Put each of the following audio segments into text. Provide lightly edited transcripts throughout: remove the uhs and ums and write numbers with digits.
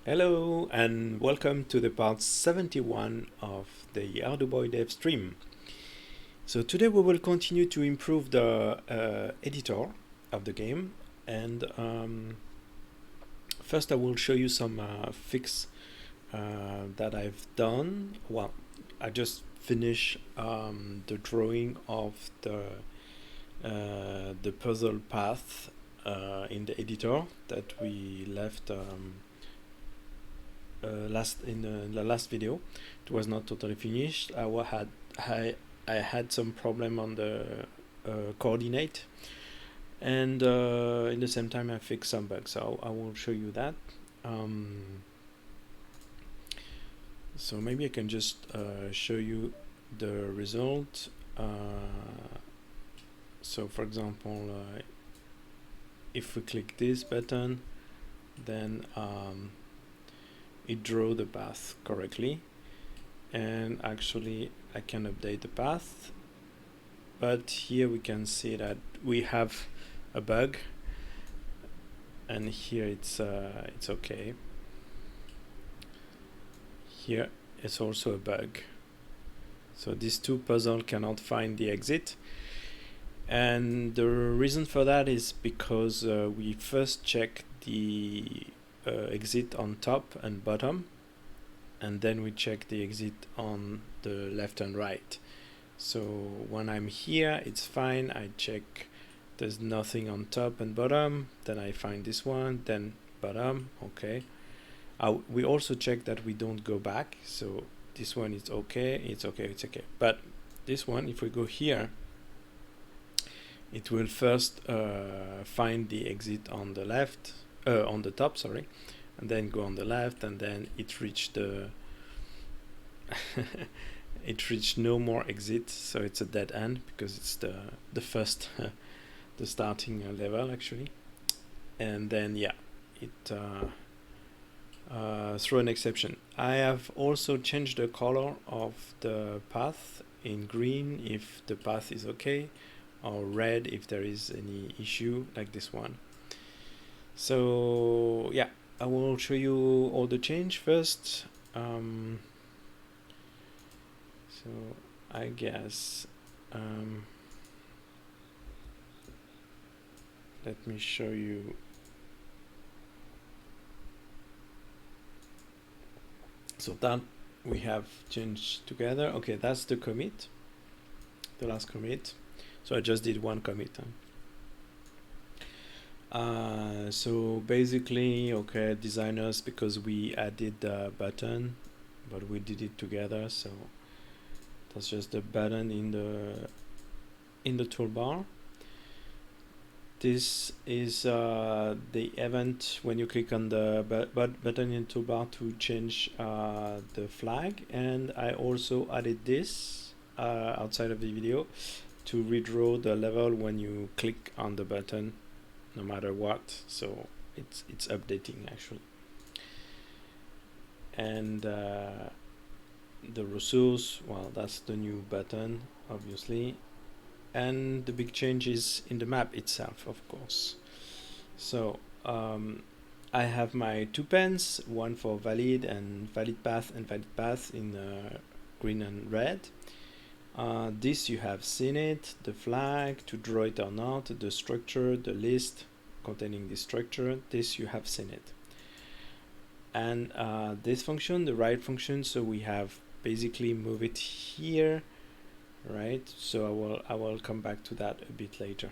Hello and welcome to the part 71 of the Arduboy dev stream. So today we will continue to improve the editor of the game, and first I will show you some fix that I've done. Well, I just finished the drawing of the puzzle path in the editor that we left in the last video. It was not totally finished. I had some problem on the coordinate, and in the same time I fixed some bugs, so I will show you that. So maybe I can just show you the result. So for example, if we click this button, then it drew the path correctly, and actually I can update the path, but here we can see that we have a bug, and here it's okay. Here it's also a bug, so these two puzzles cannot find the exit, and the reason for that is because we first check the exit on top and bottom, and then we check the exit on the left and right. So when I'm here it's fine, I check there's nothing on top and bottom, then I find this one, then bottom, okay. We also check that we don't go back, so this one is okay, it's okay. But this one, if we go here, it will first find the exit on the left, on the top, sorry, and then go on the left, and then it reached the it reached no more exit, so it's a dead end because it's the first the starting level actually. And then yeah, it throw an exception. I have also changed the color of the path in green if the path is okay, or red if there is any issue, like this one. So yeah, I will show you all the change first. So I guess let me show you. So that we have changed together. Okay, that's the commit, the last commit. So I just did one commit. So basically, okay, designers, because we added the button, but we did it together, so that's just the button in the toolbar. This is the event when you click on the button in the toolbar to change the flag, and I also added this outside of the video to redraw the level when you click on the button, no matter what. So it's updating actually. And the resource, well, that's the new button obviously, and the big change is in the map itself, of course. So I have my two pens, one for valid and valid path in green and red. This you have seen it, the flag, to draw it or not, the structure, the list containing the structure, this you have seen it. And this function, the right function, so we have basically move it here, right? So I will come back to that a bit later.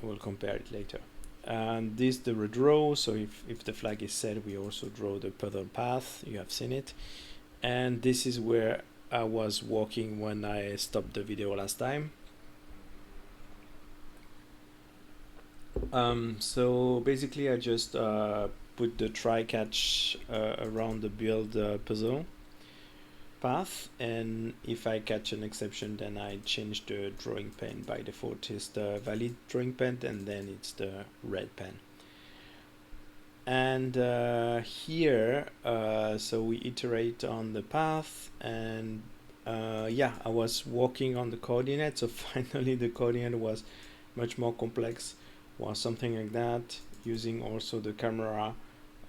I will compare it later. And this, the redraw, so if the flag is set, we also draw the puzzle path, you have seen it. And this is where I was walking when I stopped the video last time. So basically I just put the try catch around the build puzzle path, and if I catch an exception, then I change the drawing pen. By default is the valid drawing pen, and then it's the red pen. And here so we iterate on the path, and yeah, I was walking on the coordinate, so finally the coordinate was much more complex, was something like that, using also the camera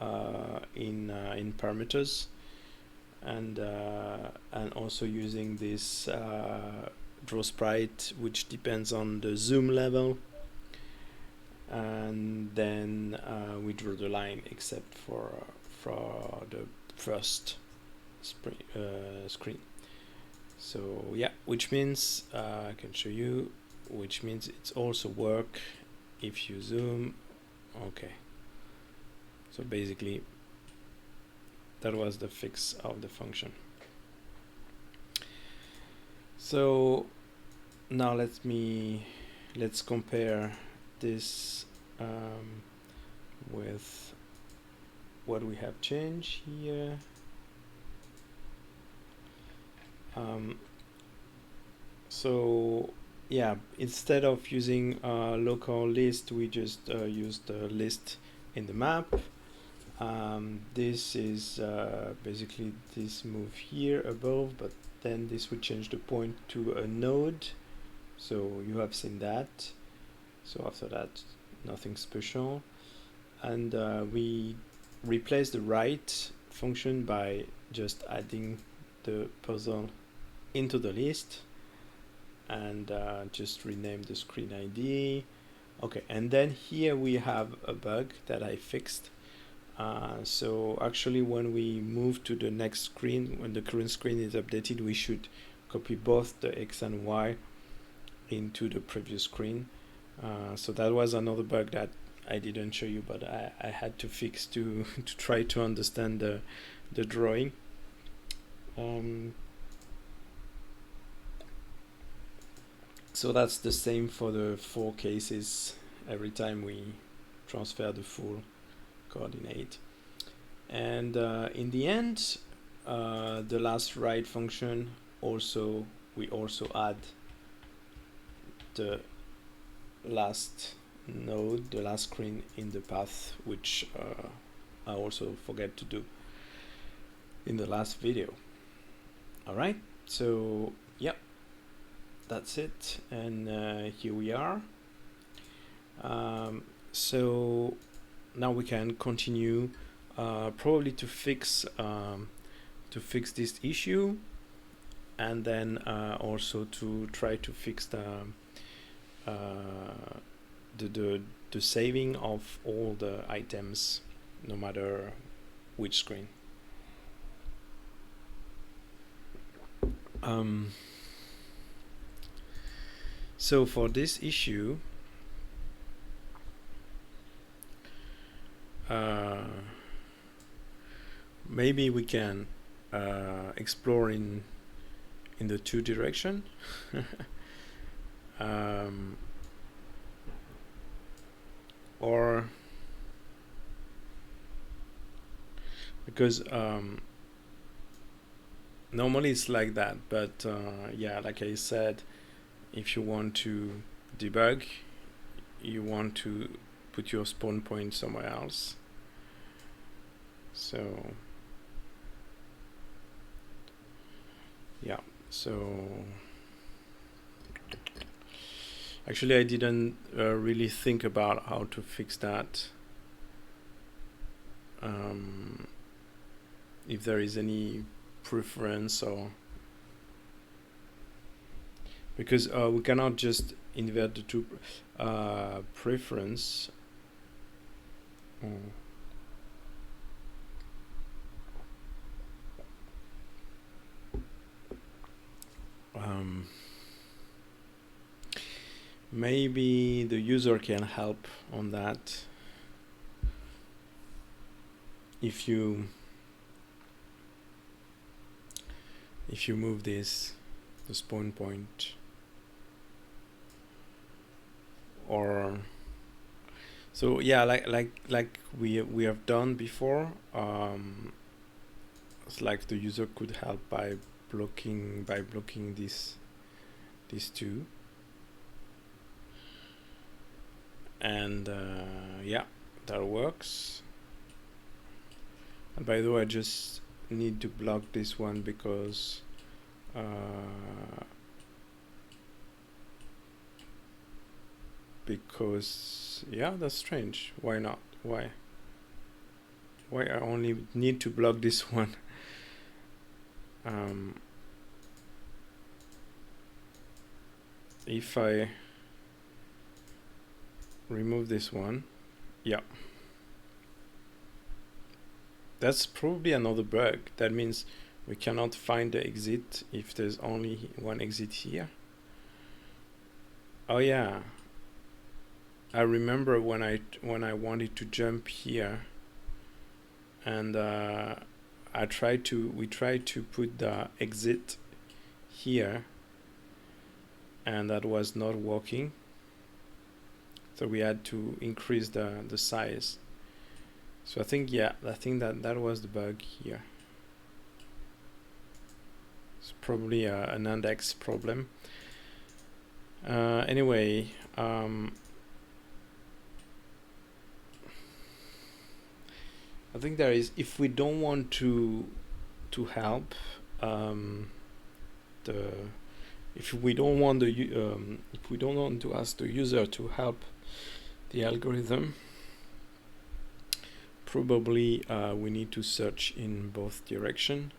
in parameters, and also using this draw sprite, which depends on the zoom level, and then we draw the line except for the first screen. So yeah, which means I can show you, which means it's also work if you zoom. Okay, so basically that was the fix of the function. So now let's compare this with what we have changed here. So yeah, instead of using a local list, we just used the list in the map. This is basically this move here above, but then this would change the point to a node. So you have seen that. So after that, nothing special. And we replace the write function by just adding the puzzle into the list, and just rename the screen ID. Okay, and then here we have a bug that I fixed. So actually when we move to the next screen, when the current screen is updated, we should copy both the X and Y into the previous screen. So that was another bug that I didn't show you, but I had to fix to try to understand the drawing. So that's the same for the 4 cases every time we transfer the full coordinate. And in the end, the last write function we also add the last node, the last screen in the path, which I also forget to do in the last video. Alright, so yeah, that's it, and here we are. So now we can continue probably to fix this issue, and then also to try to fix the saving of all the items, no matter which screen. So for this issue, maybe we can explore in the 2 direction. Or because normally it's like that, but yeah, like I said, if you want to debug, you want to put your spawn point somewhere else. So yeah, so actually I didn't really think about how to fix that. If there is any preference, or because we cannot just invert the 2 preference. Maybe the user can help on that. If you move the spawn point, or so yeah, like we have done before. It's like the user could help by blocking these 2, and yeah, that works. And by the way, I just need to block this one because yeah, that's strange. Why not? Why? Why I only need to block this one. If I remove this one, yeah, that's probably another bug. That means we cannot find the exit if there's only one exit here. Oh yeah, I remember when I wanted to jump here, and we tried to put the exit here, and that was not working. So we had to increase the size. So I think that was the bug here. It's probably an index problem. Anyway, I think there is, if we don't want to help if we don't want to ask the user to help the algorithm, probably we need to search in both directions.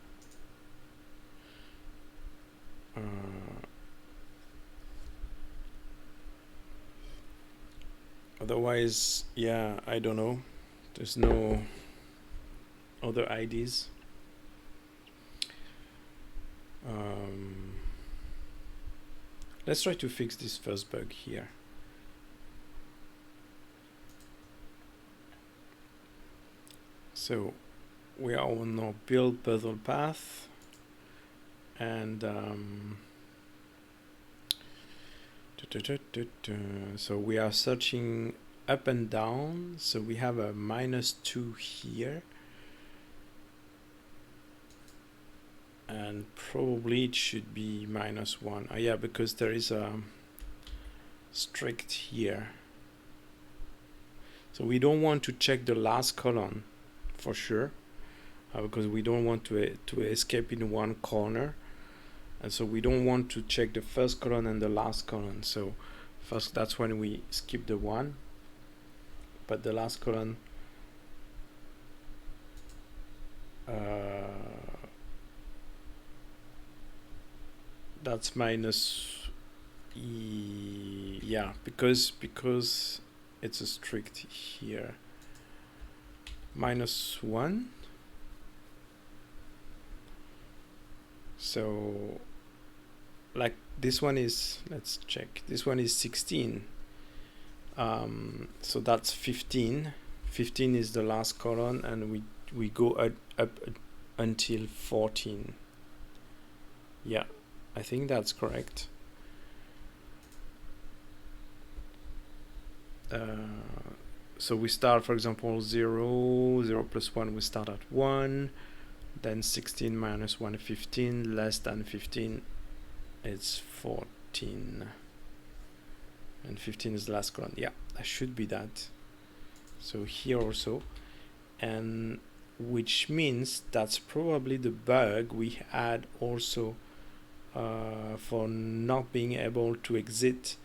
Otherwise, yeah, I don't know. There's no other ideas. Let's try to fix this first bug here. So we are on our build puzzle path, and so we are searching up and down. So we have a -2 here, and probably it should be -1. Oh yeah, because there is a strict here. So we don't want to check the last column for sure, because we don't want to escape in one corner, and so we don't want to check the first column and the last column. So first, that's when we skip the 1, but the last column that's yeah, because it's a strict here, -1. So like this one is, let's check, this one is 16, so that's 15 is the last column, and we go up until 14. Yeah, I think that's correct. So we start, for example, 0 plus 1, we start at 1, then 16 minus 1, 15, less than 15, it's 14, and 15 is the last column. Yeah, that should be that. So here also, and which means that's probably the bug we had also for not being able to exit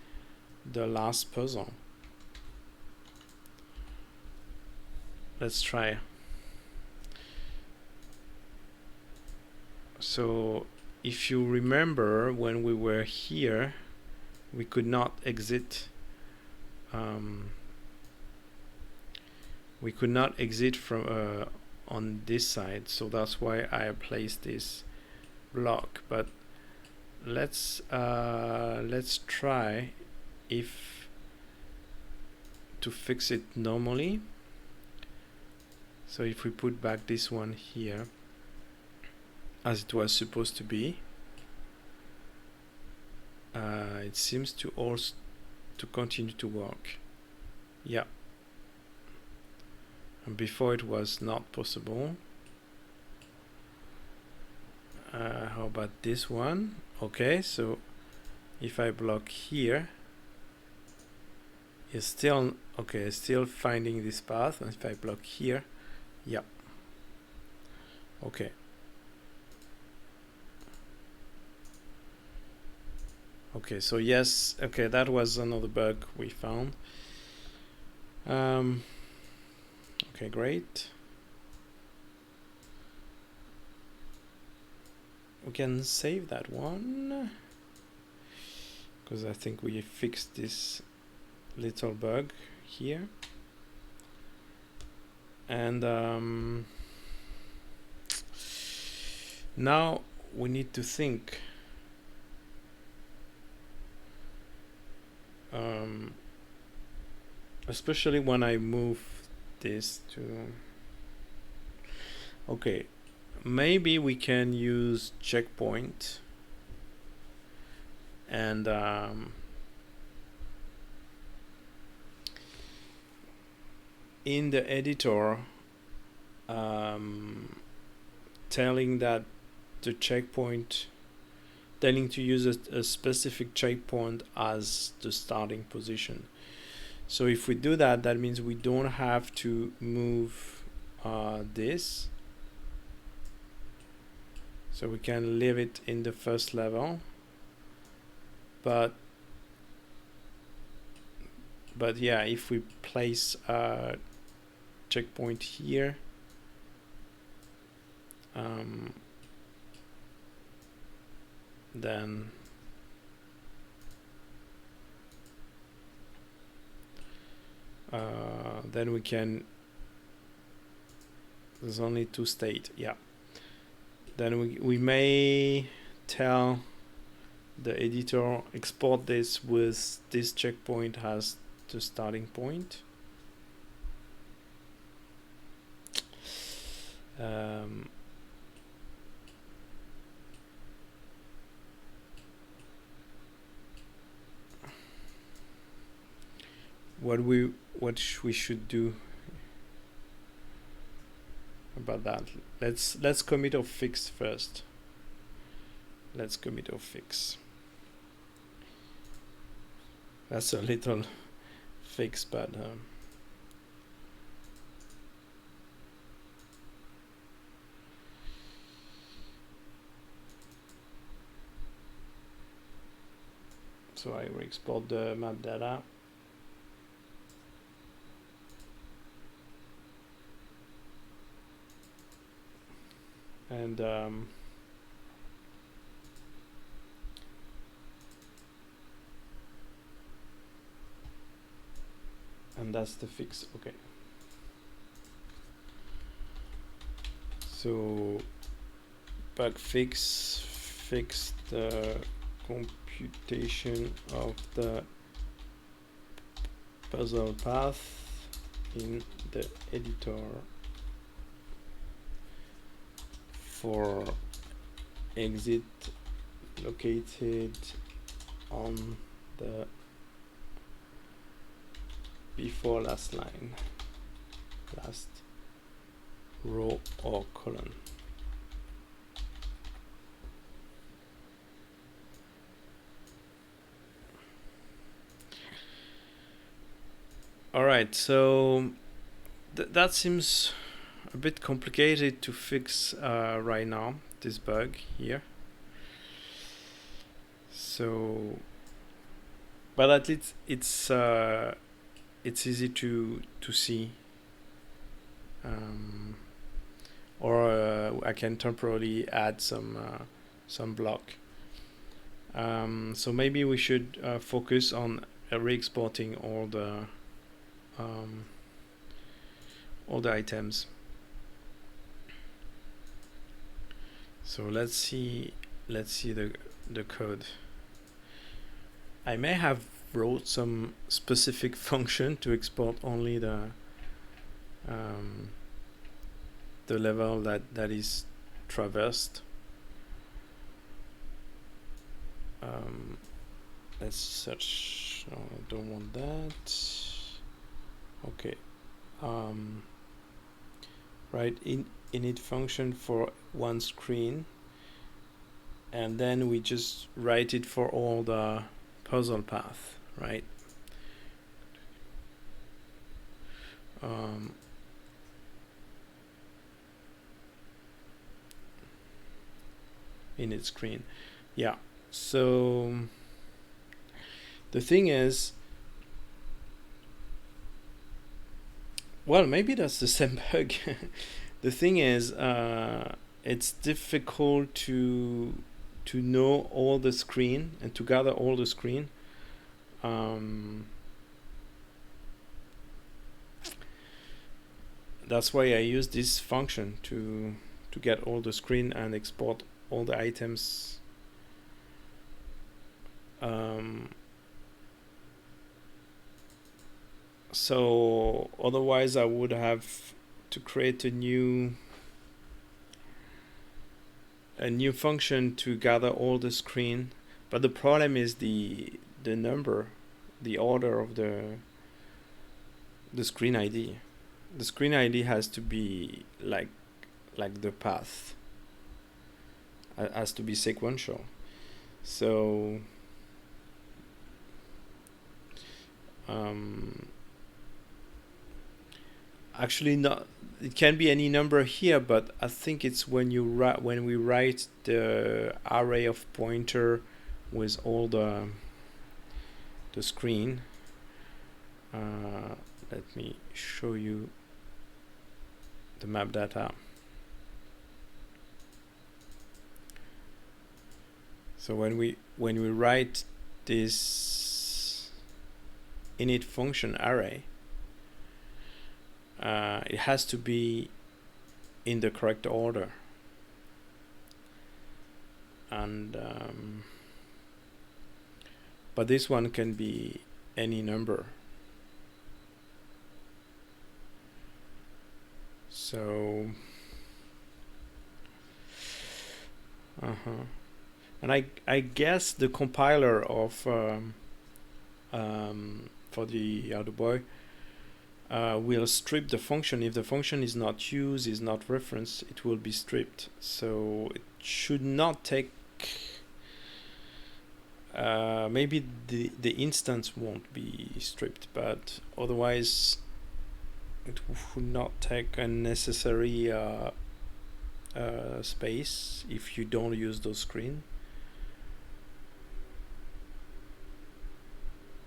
the last puzzle. Let's try. So if you remember, when we were here, we could not exit. We could not exit from on this side, so that's why I placed this block. But let's try if to fix it normally. So if we put back this one here as it was supposed to be, it seems to also to continue to work. Yeah, and before it was not possible. How about this one? Okay, so if I block here, it's still okay, still finding this path, and if I block here, yeah, okay. Okay, so yes, okay, that was another bug we found. Okay, great. we can save that one because I think we fixed this little bug here. And now we need to think. Especially when I move this to... Okay, maybe we can use checkpoint and in the editor telling that the checkpoint, telling to use a specific checkpoint as the starting position. So if we do that, that means we don't have to move this. So we can leave it in the first level, but yeah, if we place a checkpoint here, then we can, there's only two state, yeah. Then we may tell the editor export this with this checkpoint as the starting point. What we should do about that? Let's commit or fix first. Let's commit or fix. That's a little fix, but so I will export the map data. And that's the fix. Okay. So Bugfix fixed the computation of the puzzle path in the editor for exit located on the before last line, last row or column. All right, so that seems a bit complicated to fix right now, this bug here. So, but at least it's easy to see, or I can temporarily add some block. So maybe we should focus on re-exporting all the items. So let's see the code. I may have wrote some specific function to export only the level that is traversed. Let's search. No, I don't want that. Okay. Right, init function for one screen, and then we just write it for all the puzzle path, right? Init screen, yeah. So the thing is, well, maybe that's the same bug. The thing is, it's difficult to know all the screen and to gather all the screen. That's why I use this function to get all the screen and export all the items. So otherwise I would have to create a new function to gather all the screen, but the problem is the number, the order of the screen ID. The screen ID has to be like the path. It has to be sequential. So actually, not. It can be any number here, but I think it's when we write the array of pointer with all the screen. Let me show you the map data. So when we write this init function array, it has to be in the correct order, and but this one can be any number. So and I guess the compiler of for the Arduboy will strip the function. If the function is not used, is not referenced, it will be stripped. So it should not take maybe the instance won't be stripped, but otherwise it would not take unnecessary space if you don't use those screen.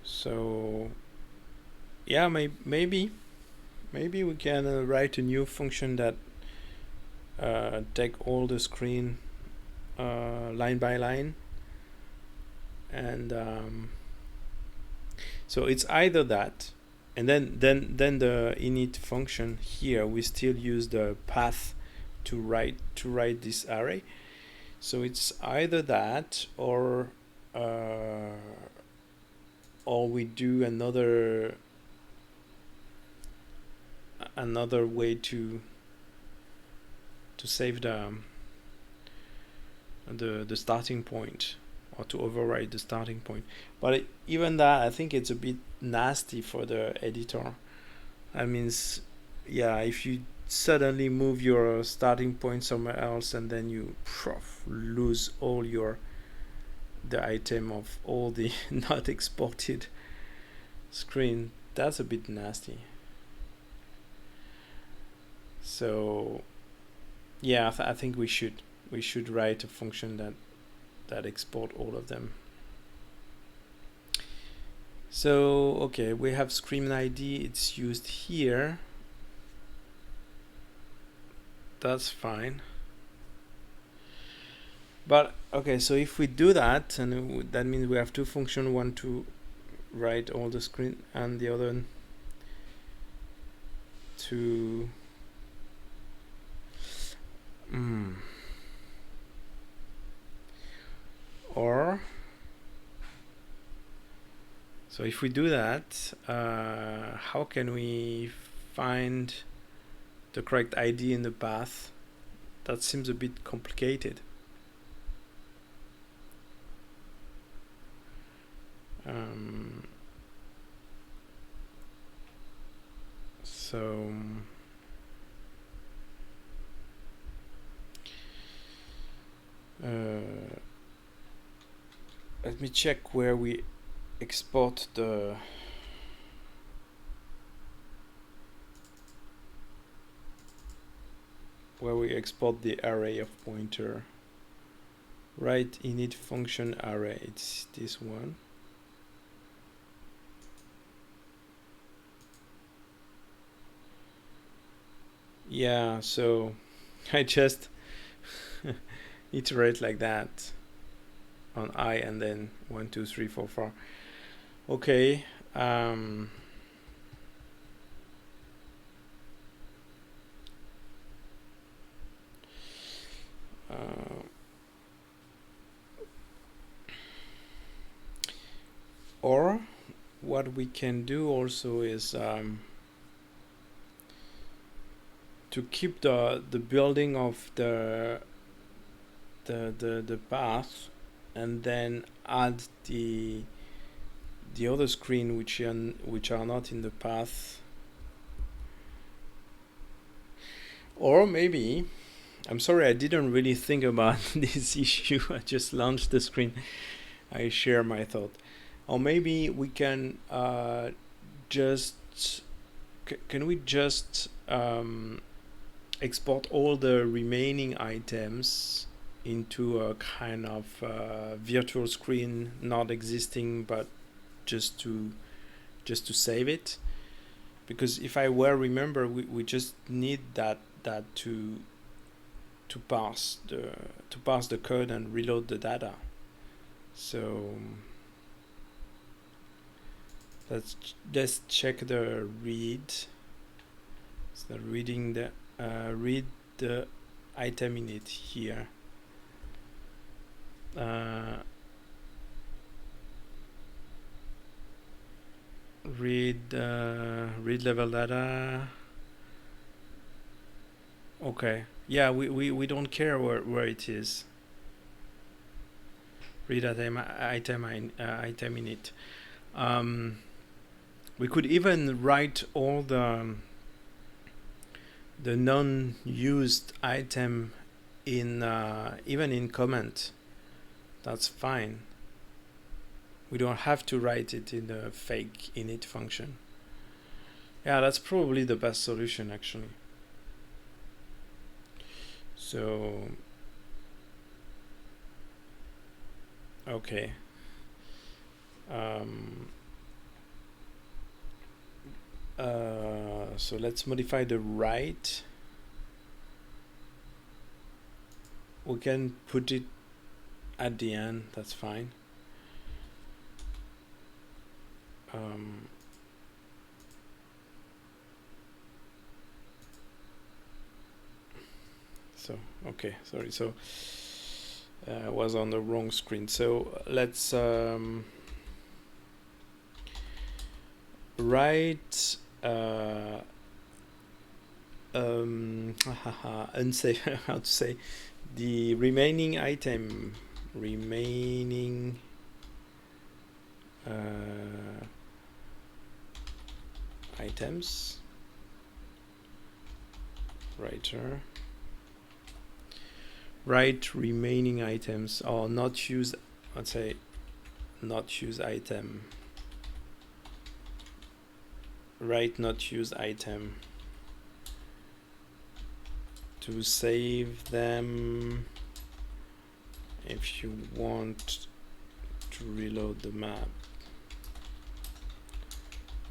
So yeah, maybe we can write a new function that take all the screen line by line, and so it's either that, and then the init function here we still use the path to write this array. So it's either that or we do another way to save the starting point, or to override the starting point. But even that, I think it's a bit nasty for the editor. That means, yeah, if you suddenly move your starting point somewhere else and then you lose all the item of all the not exported screen, that's a bit nasty. So yeah, I think we should write a function that export all of them. So okay, we have screen ID, it's used here. That's fine. But okay, so if we do that, and that means we have two functions, one to write all the screen and the other to or so if we do that, how can we find the correct ID in the path? That seems a bit complicated. So let me check where we export the array of pointer. Right, init function array, it's this one. Yeah, so I just iterate like that on I, and then 1 2 3 4 4. Okay. Or what we can do also is to keep the building of the path, and then add the other screen which are not in the path. Or maybe, I'm sorry, I didn't really think about this issue. I just launched the screen. I share my thought. Or maybe we can can we just export all the remaining items into a kind of virtual screen, not existing, but just to save it? Because if I well remember, we just need that to parse the code and reload the data. So let's check the read. So reading the read the item in it here. Read level data. Okay, yeah, we don't care where it is. Read item in it. We could even write all the non-used item in even in comment. That's fine. We don't have to write it in the fake init function. Yeah, that's probably the best solution actually. So okay. So let's modify the write. We can put it at the end, that's fine. So okay, sorry, so I was on the wrong screen. So let's write unsafe how to say the remaining items writer write remaining items, or not use, let's say not use item, write not use item to save them if you want to reload the map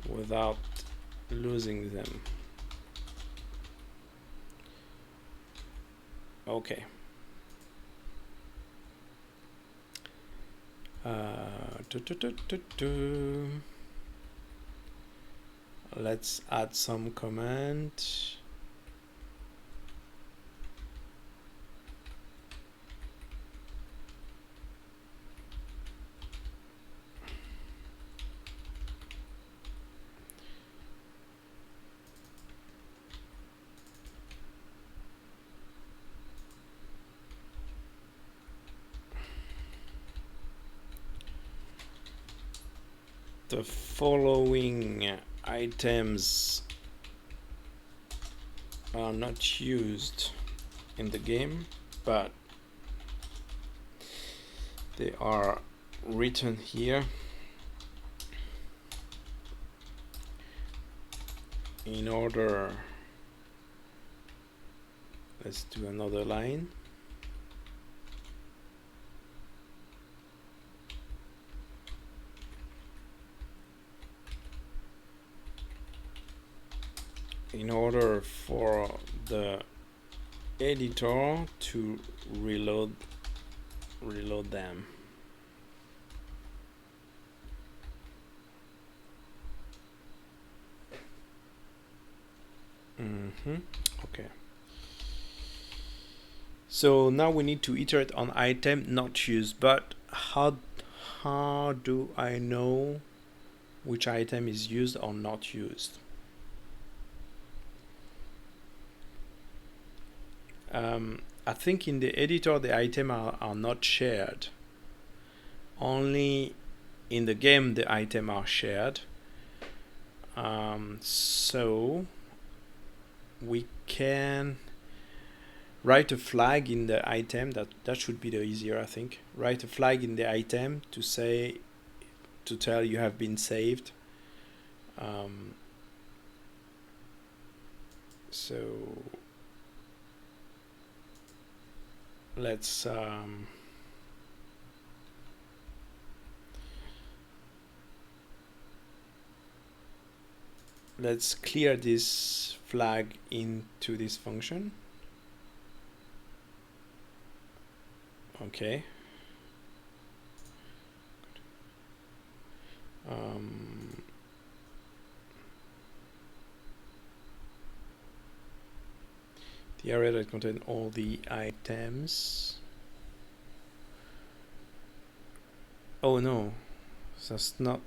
without losing them. Okay. Let's add some comment. The following items are not used in the game, but they are written here in order. Let's do another line. In order for the editor to reload them. Okay. So now we need to iterate on item not used, but how do I know which item is used or not used? I think in the editor the items are not shared. Only in the game the items are shared. So we can write a flag in the item. That should be the easier, I think. Write a flag in the item to tell you have been saved. So let's clear this flag into this function. Okay. The area that contains all the items. Oh no, that's not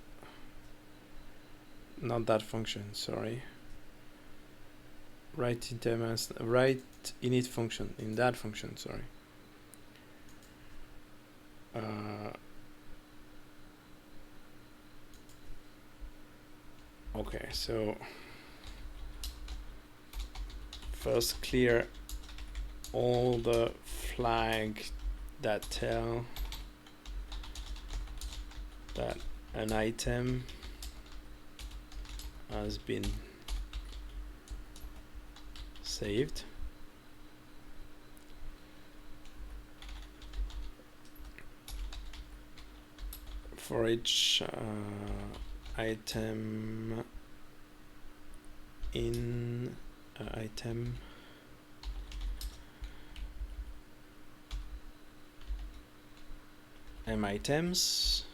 that function, sorry. Write init function, in that function, sorry. Okay, so first clear all the flags that tell that an item has been saved. For each item in item items,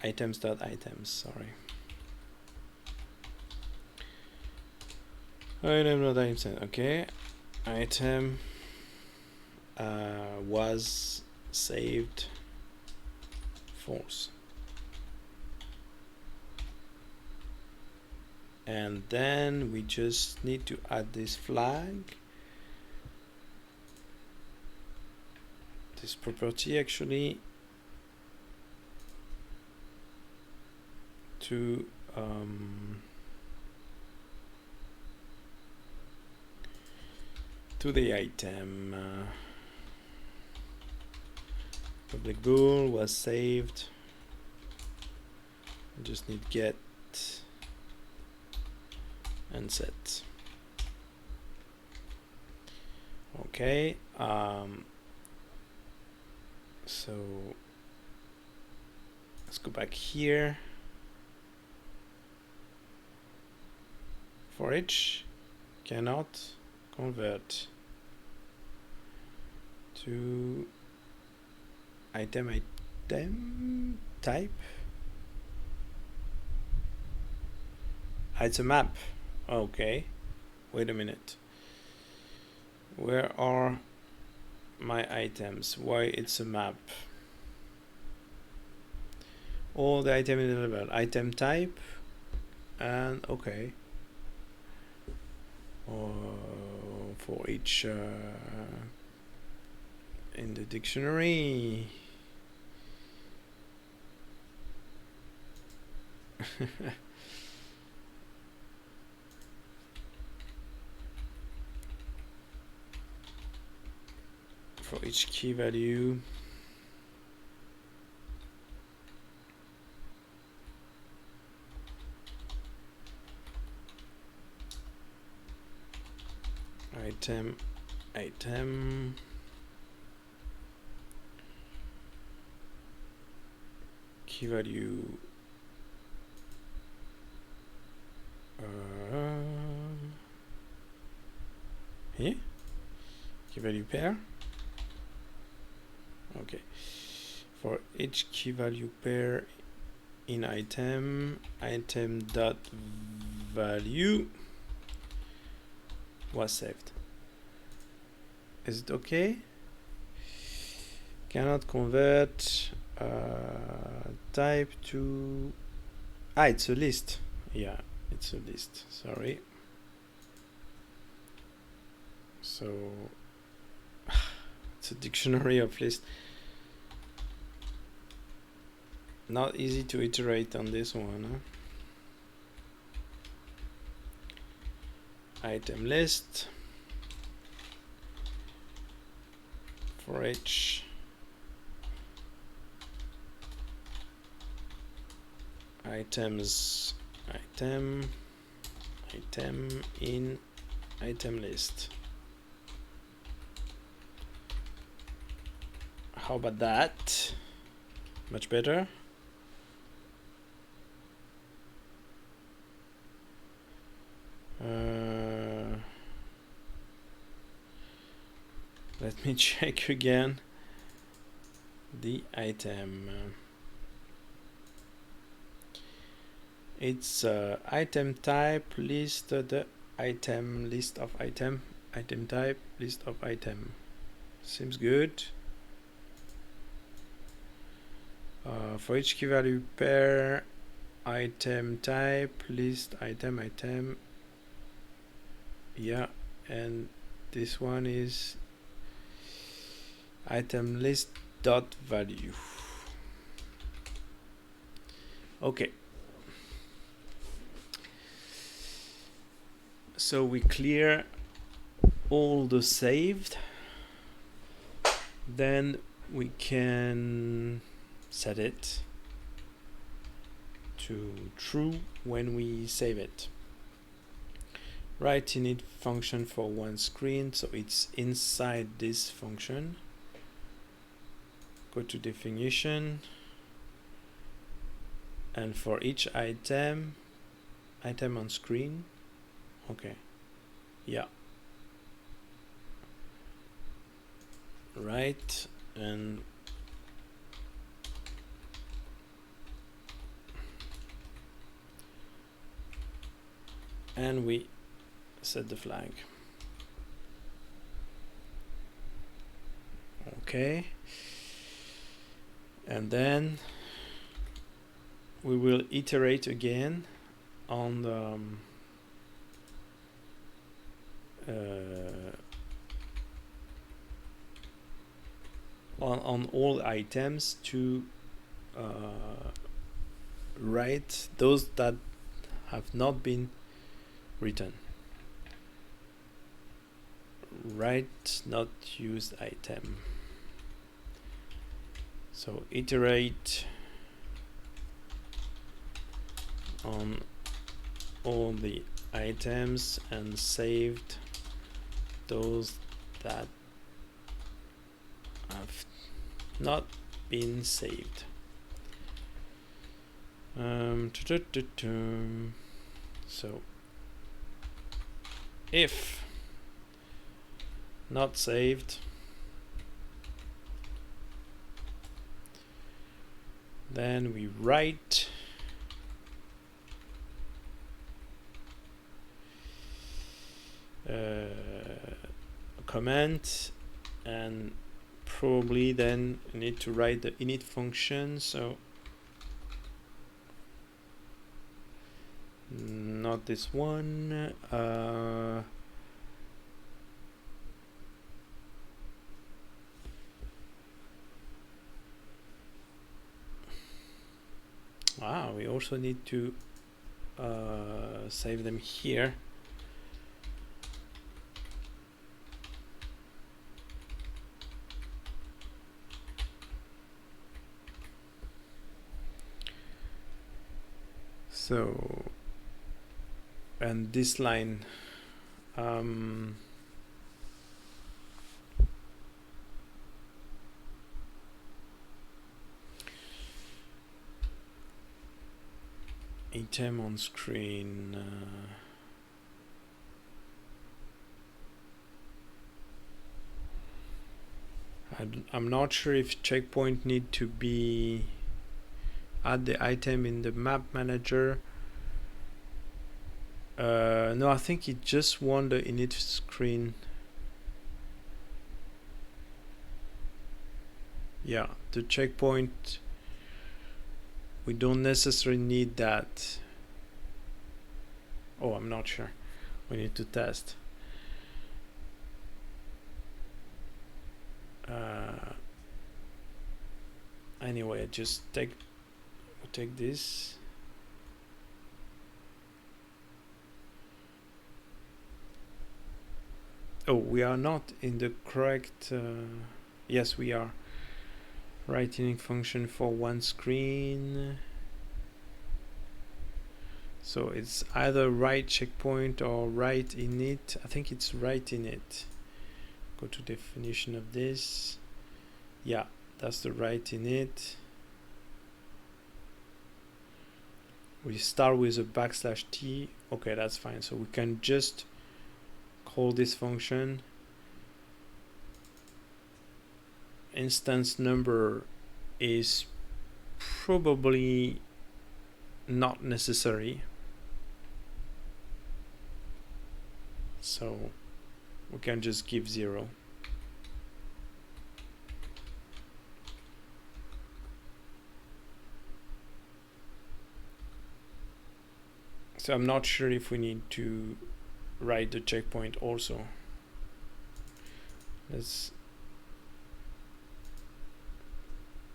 items, sorry. Item not item, okay. Item was saved false. And then we just need to add this flag, this property actually, to the item. Public bool was saved. We just need get and set. Okay. So let's go back here. For each cannot convert to item type. It's a map. Okay, wait a minute. Where are my items? Why it's a map? All the items in the level. Item type and okay. For each in the dictionary. For each key value. Item key value here, key value pair. Okay, for each key value pair in item dot value was saved. Is it okay? Cannot convert type to it's a list. Yeah, it's a list, sorry. So it's a dictionary of list. Not easy to iterate on this one, huh? Item list for each items item in item list. How about that? Much better. Let me check again the item. It's item type list, the item list of item type list of item. Seems good. For each key value pair, item type list item. Yeah, and this one is item list dot value. Okay. So we clear all the saved. Then we can set it to true when we save it. Write init function for one screen, so it's inside this function. Go to definition, and for each item on screen. Okay, yeah, right, and we set the flag. Okay, and then we will iterate again on the on all items to write those that have not been written. Write not used item. So iterate on all the items and saved those that have not been saved. So if not saved, then we write a comment, and probably then you need to write the init function. So not this one. We also need to save them here. So, and this line, item on screen, I'm not sure if checkpoint need to be add the item in the map manager. No, I think it just won the init screen. Yeah, the checkpoint, we don't necessarily need that. Oh, I'm not sure. We need to test. Anyway, just take this. Oh, we are not in the correct. Yes, we are. Right init function for one screen. So it's either right checkpoint or right init. I think it's right init. Go to definition of this. Yeah, that's the right init. We start with a \t. Okay, that's fine. So we can just call this function. Instance number is probably not necessary. So we can just give 0. So I'm not sure if we need to write the checkpoint also.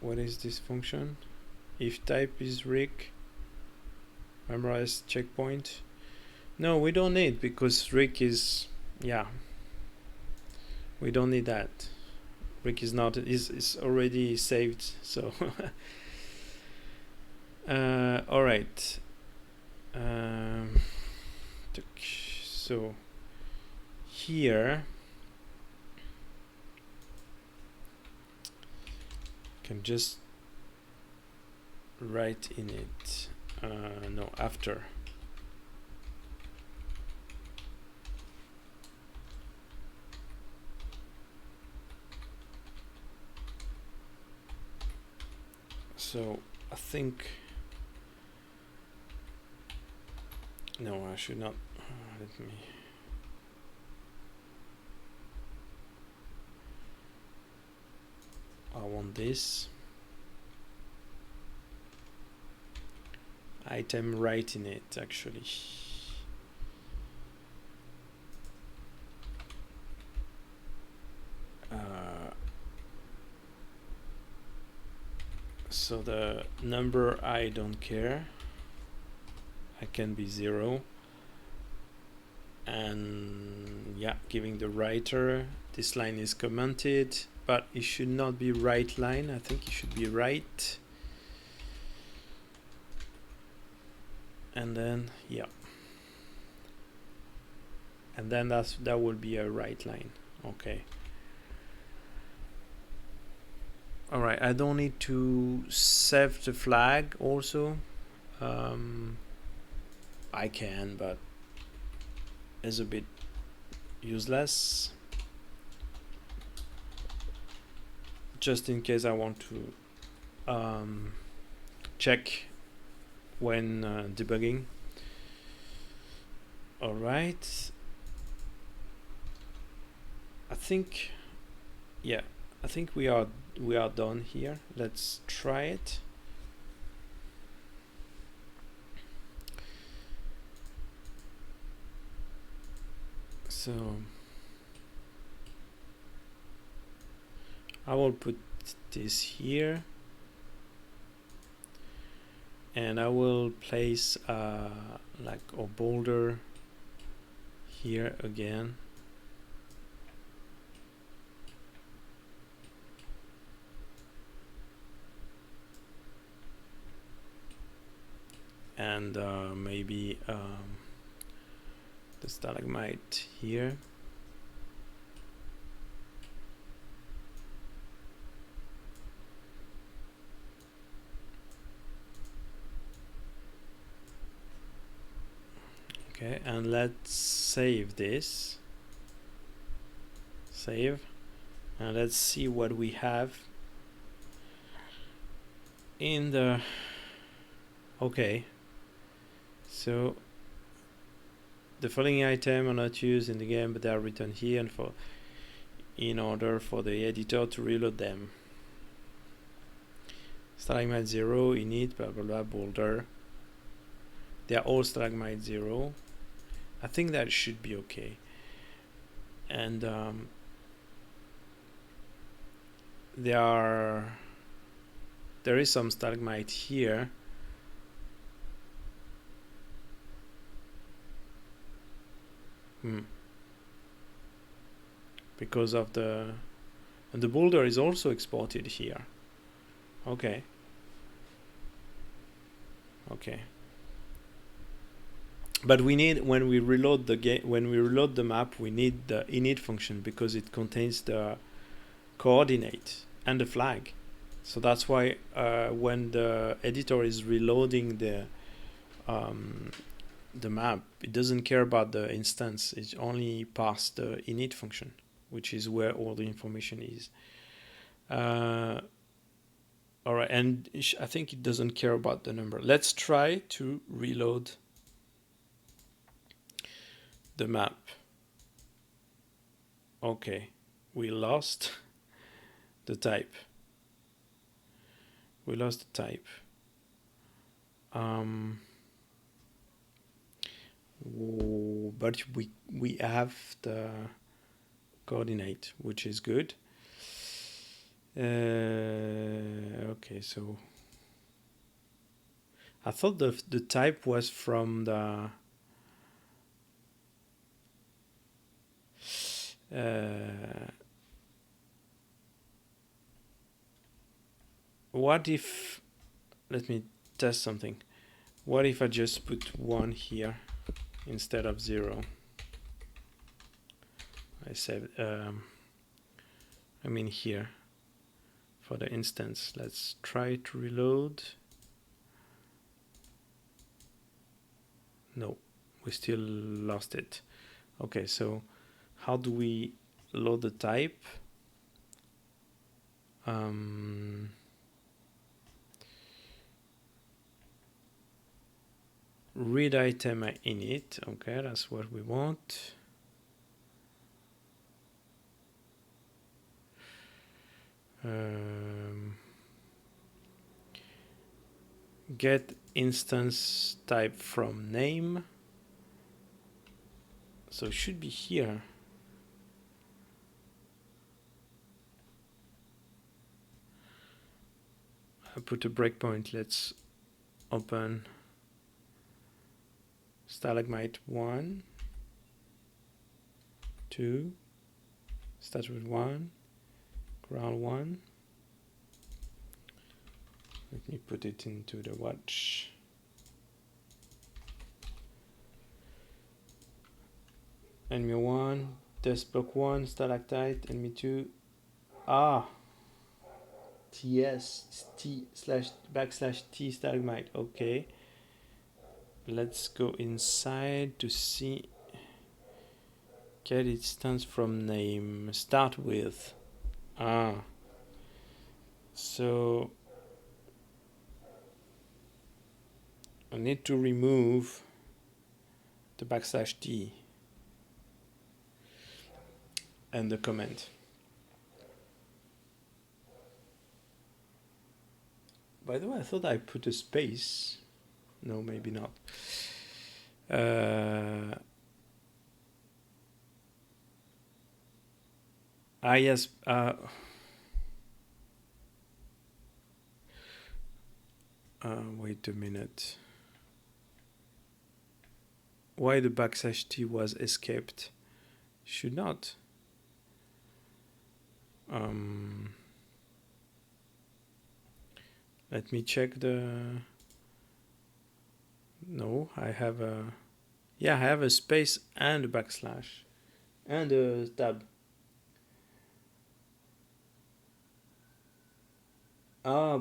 What is this function? If type is Rick, memorize checkpoint. No, we don't need, because Rick is, yeah, we don't need that. Rick is not, is already saved, so all right. So here can just write in it. No, after. So I think, no, I should not. Let me. I want this item right in it, actually. So the number, I don't care. I can be 0. And yeah, giving the writer, this line is commented, but it should not be right line. I think it should be right. And then, yeah. And then that will be a right line. Okay. All right, I don't need to save the flag also. I can, but it's a bit useless. Just in case I want to check when debugging. All right. I think, yeah, I think we are done here. Let's try it. So I will put this here, and I will place like a boulder here again. And maybe the stalagmite here. Okay, and let's save this. Save. Now let's see what we have in the... Okay, so the following items are not used in the game, but they are written here and in order for the editor to reload them. Stalagmite 0, init, blah blah blah, boulder. They are all stalagmite 0. I think that should be okay. And there is some stalagmite here. Because of the... And the boulder is also exported here. Okay. Okay. But we need, when we reload the game, when we reload the map, we need the init function because it contains the coordinate and the flag. So that's why when the editor is reloading the map, it doesn't care about the instance. It only passes the init function, which is where all the information is. All right, and I think it doesn't care about the number. Let's try to reload the map. Okay, we lost the type. We lost the type. But we have the coordinate, which is good. Okay, so I thought the type was from the what if, let me test something. What if I just put 1 here instead of 0? I said I mean here for the instance. Let's try to reload. No, we still lost it. Okay, so how do we load the type? Read item init. Okay, that's what we want. Get instance type from name. So it should be here. I put a breakpoint. Let's open stalagmite 1, 2, start with 1, ground 1. Let me put it into the watch. Enemy 1, test block 1, stalactite, enemy 2. TS, T/T stalagmite. Okay. Let's go inside to see. Get instance from name. Start with. So I need to remove the \t and the comment. By the way, I thought I put a space. No, maybe not. Yes. Wait a minute. Why the \t was escaped? Should not. Let me check the... No, I have a... Yeah, I have a space and a backslash and a tab.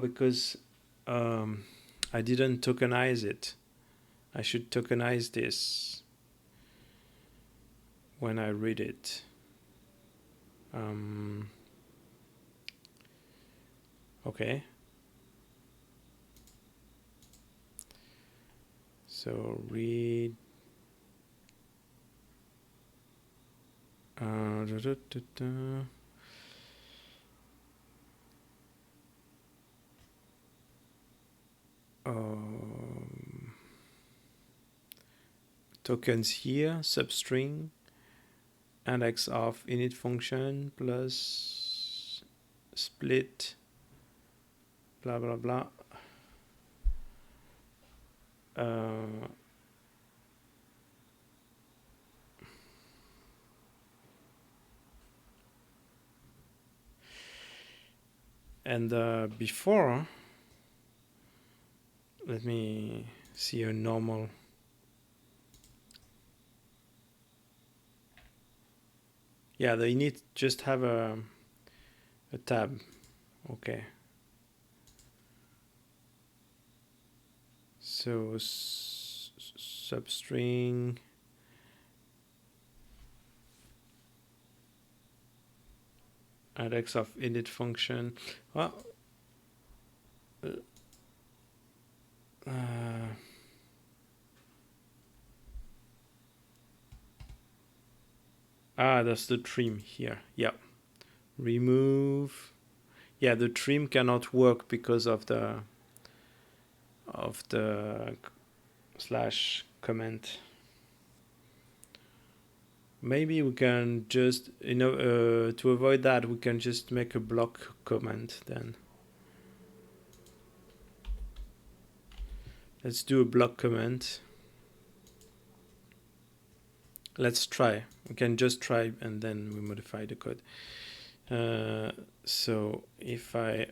Because I didn't tokenize it. I should tokenize this when I read it. Okay. So read. Tokens here, substring, index of init function plus split, blah blah blah. And before, let me see a normal. Yeah, the init just have a tab. Okay. So substring index of init function. Well, that's the trim here. Yeah. Remove. Yeah, the trim cannot work because of the slash comment. Maybe we can just, to avoid that, we can just make a block comment then. Let's do a block comment. Let's try. We can just try and then we modify the code. So if I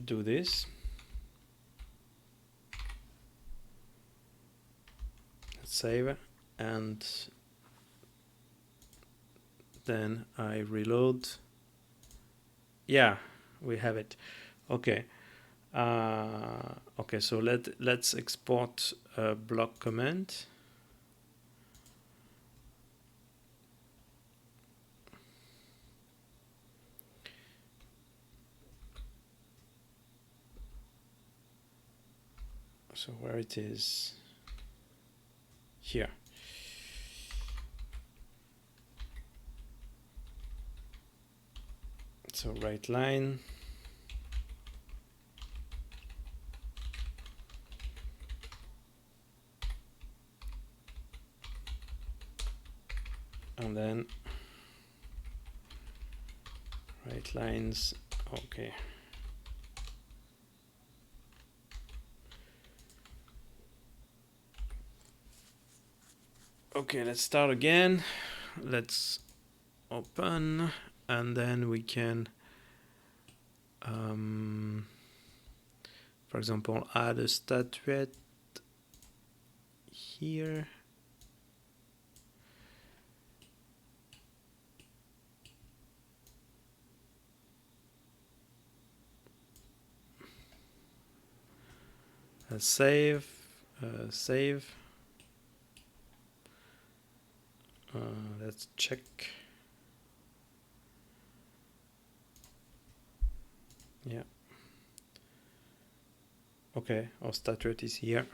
do this, let's save, and then I reload. Yeah, we have it. Okay. Okay, so let's export a block comment. So where it is here. So right line. And then right lines. Okay. Okay, let's start again. Let's open, and then we can, for example, add a statuette here. Save. Let's check. Yeah. Okay, our statuette is here.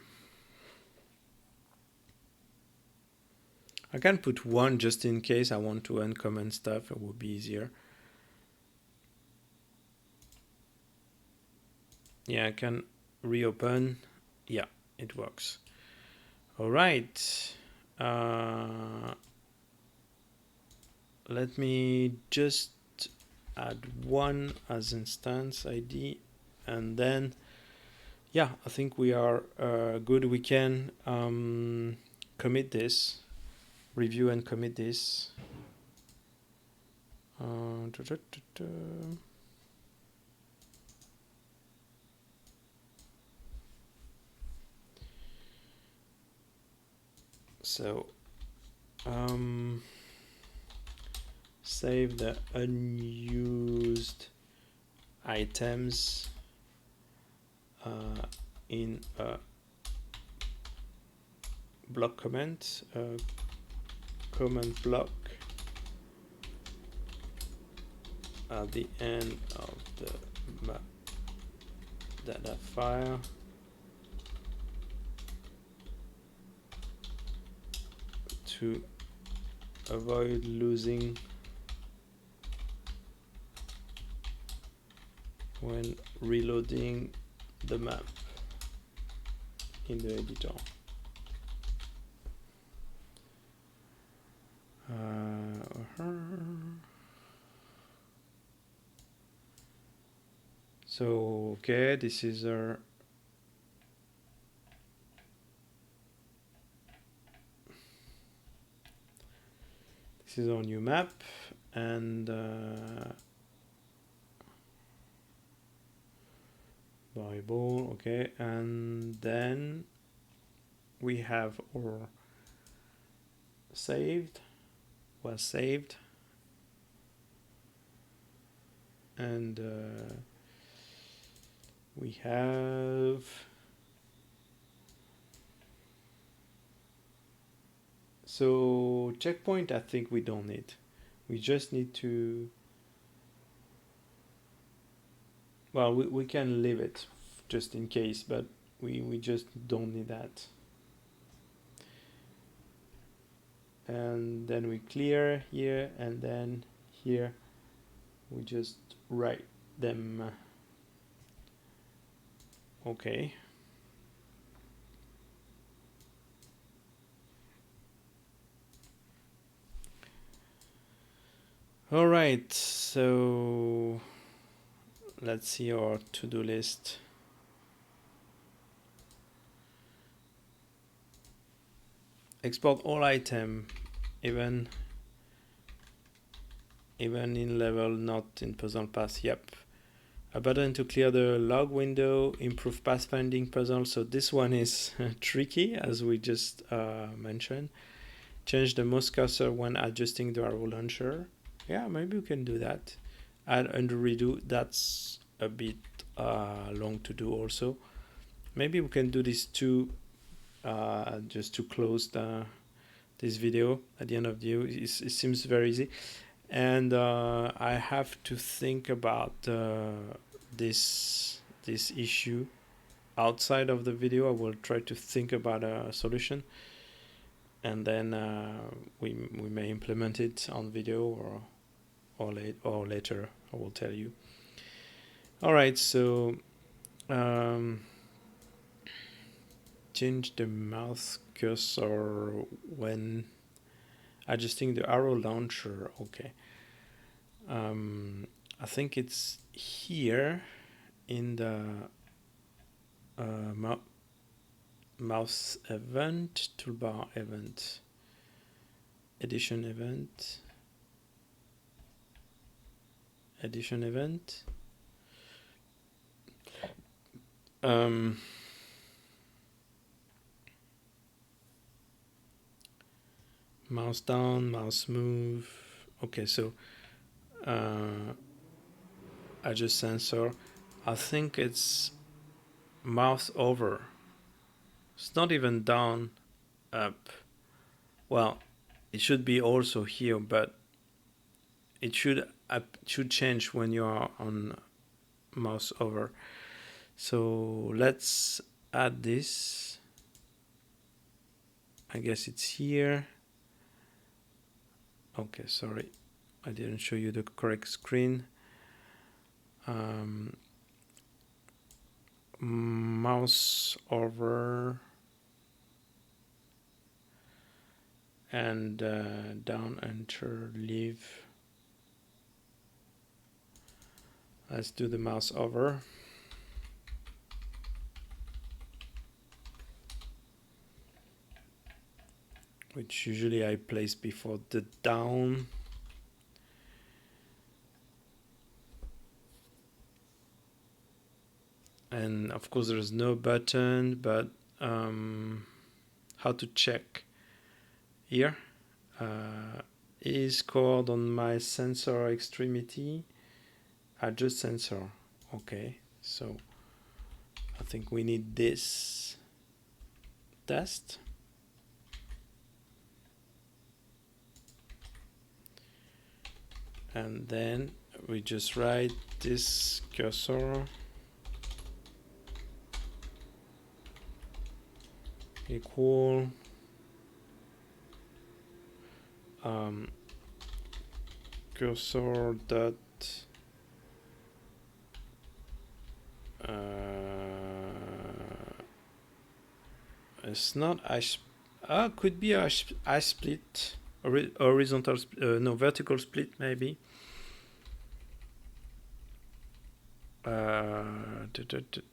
I can put one just in case I want to uncomment stuff. It would be easier. Yeah, I can reopen. Yeah, it works. All right. Let me just add one as instance ID, and then yeah, I think we are good. We can commit this, review and commit this. So save the unused items in a block comment, comment block, at the end of the map data file. To avoid losing when reloading the map in the editor. So okay, this is our new map, and variable, okay, and then we have our was saved, and we have so checkpoint. I think we don't need. We just need to, well, we can leave it just in case, but we just don't need that. And then we clear here, and then here we just write them. Okay. All right, so let's see our to-do list. Export all item, even in level not in puzzle path. Yep. A button to clear the log window, improve pathfinding puzzle. So this one is tricky, as we just mentioned. Change the mouse cursor when adjusting the arrow launcher. Yeah, maybe we can do that. Add undo redo. That's a bit long to do also. Maybe we can do this too, just to close this video at the end of the video. It seems very easy. And I have to think about this issue outside of the video. I will try to think about a solution, and then we may implement it on video or later. I will tell you. All right, so change the mouse cursor when adjusting the arrow launcher. Okay. I think it's here in the mouse event, toolbar event, edition event, mouse down, mouse move. Okay, so adjust sensor. I think it's mouse over. It's not even down, up. Well, it should be also here, but it should change when you are on mouse over. So let's add this. I guess it's here. Okay, sorry, I didn't show you the correct screen. Mouse over and down, enter, leave. Let's do the mouse over. Which usually I place before the down. And of course there's no button, but how to check here is called on my sensor extremity, adjust sensor. Okay, so I think we need this test. And then we just write this cursor equal cursor dot it's not could be a split, horizontal no, vertical split maybe.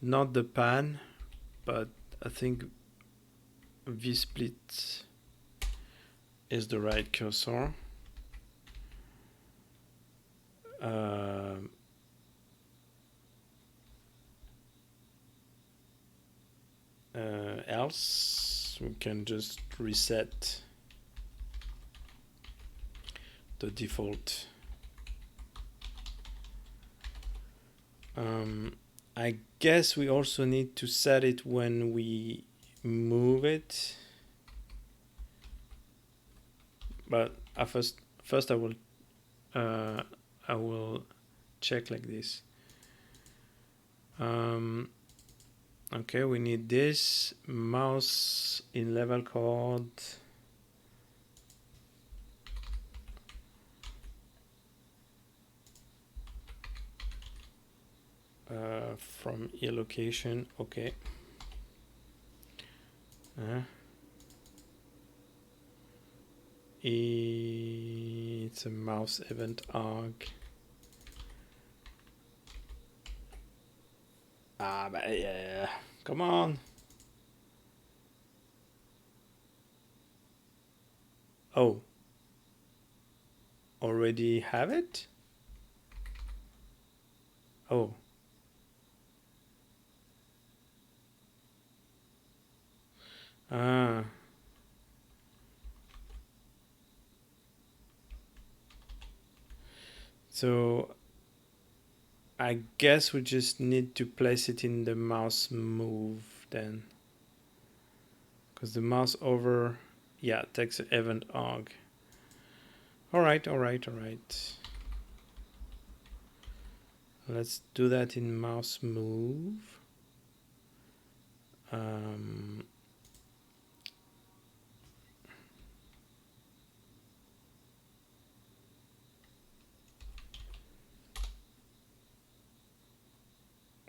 Not the pan, but I think V-split is the right cursor. Else we can just reset the default. I guess we also need to set it when we move it, but first I will check like this. Okay, we need this mouse in level code. From ear location, okay. It's a mouse event arg. But yeah, come on. Oh, already have it? Oh. So I guess we just need to place it in the mouse move then, because the mouse over, yeah, takes an event arg. All right. Let's do that in mouse move.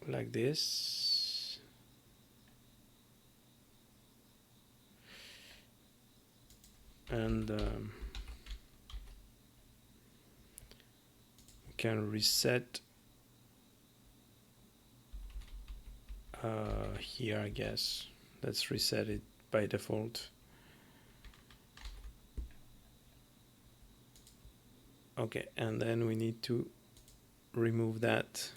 Like this. And we can reset here, I guess. Let's reset it by default. Okay, and then we need to remove that.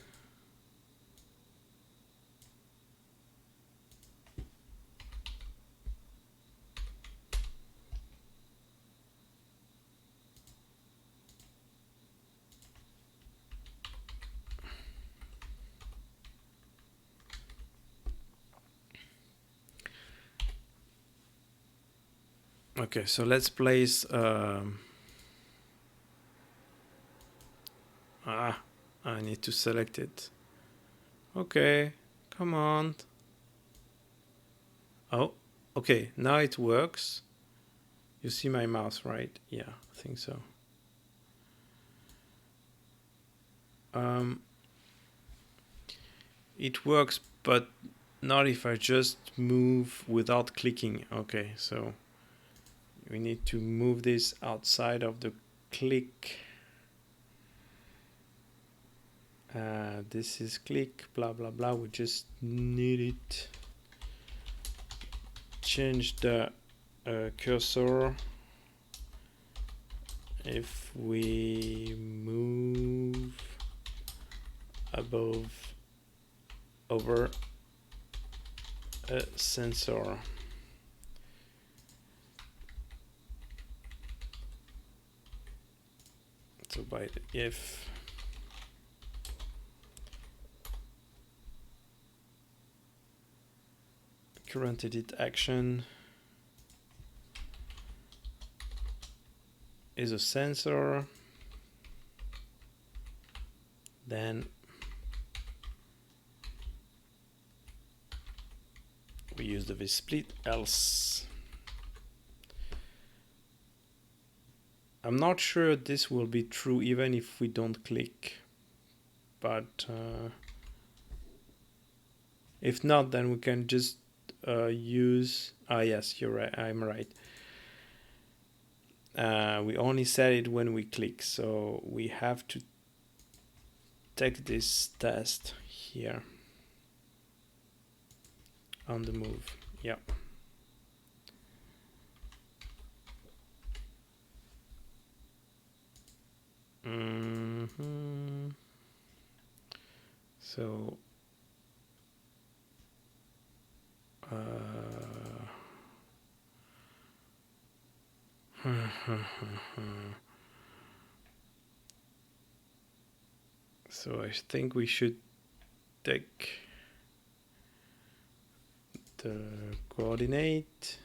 Okay, so let's place I need to select it. Okay, come on. Oh, okay, now it works. You see my mouse, right? Yeah, I think so. It works, but not if I just move without clicking. Okay, so we need to move this outside of the click. This is click, blah, blah, blah. We just need it. Change the cursor. If we move over a sensor. So by the if current edit action is a sensor, Then we use the vsplit else. I'm not sure this will be true even if we don't click, but if not, then we can just use, yes, you're right, I'm right. We only set it when we click, so we have to take this test here on the move. Yeah. So so I think we should take the coordinate.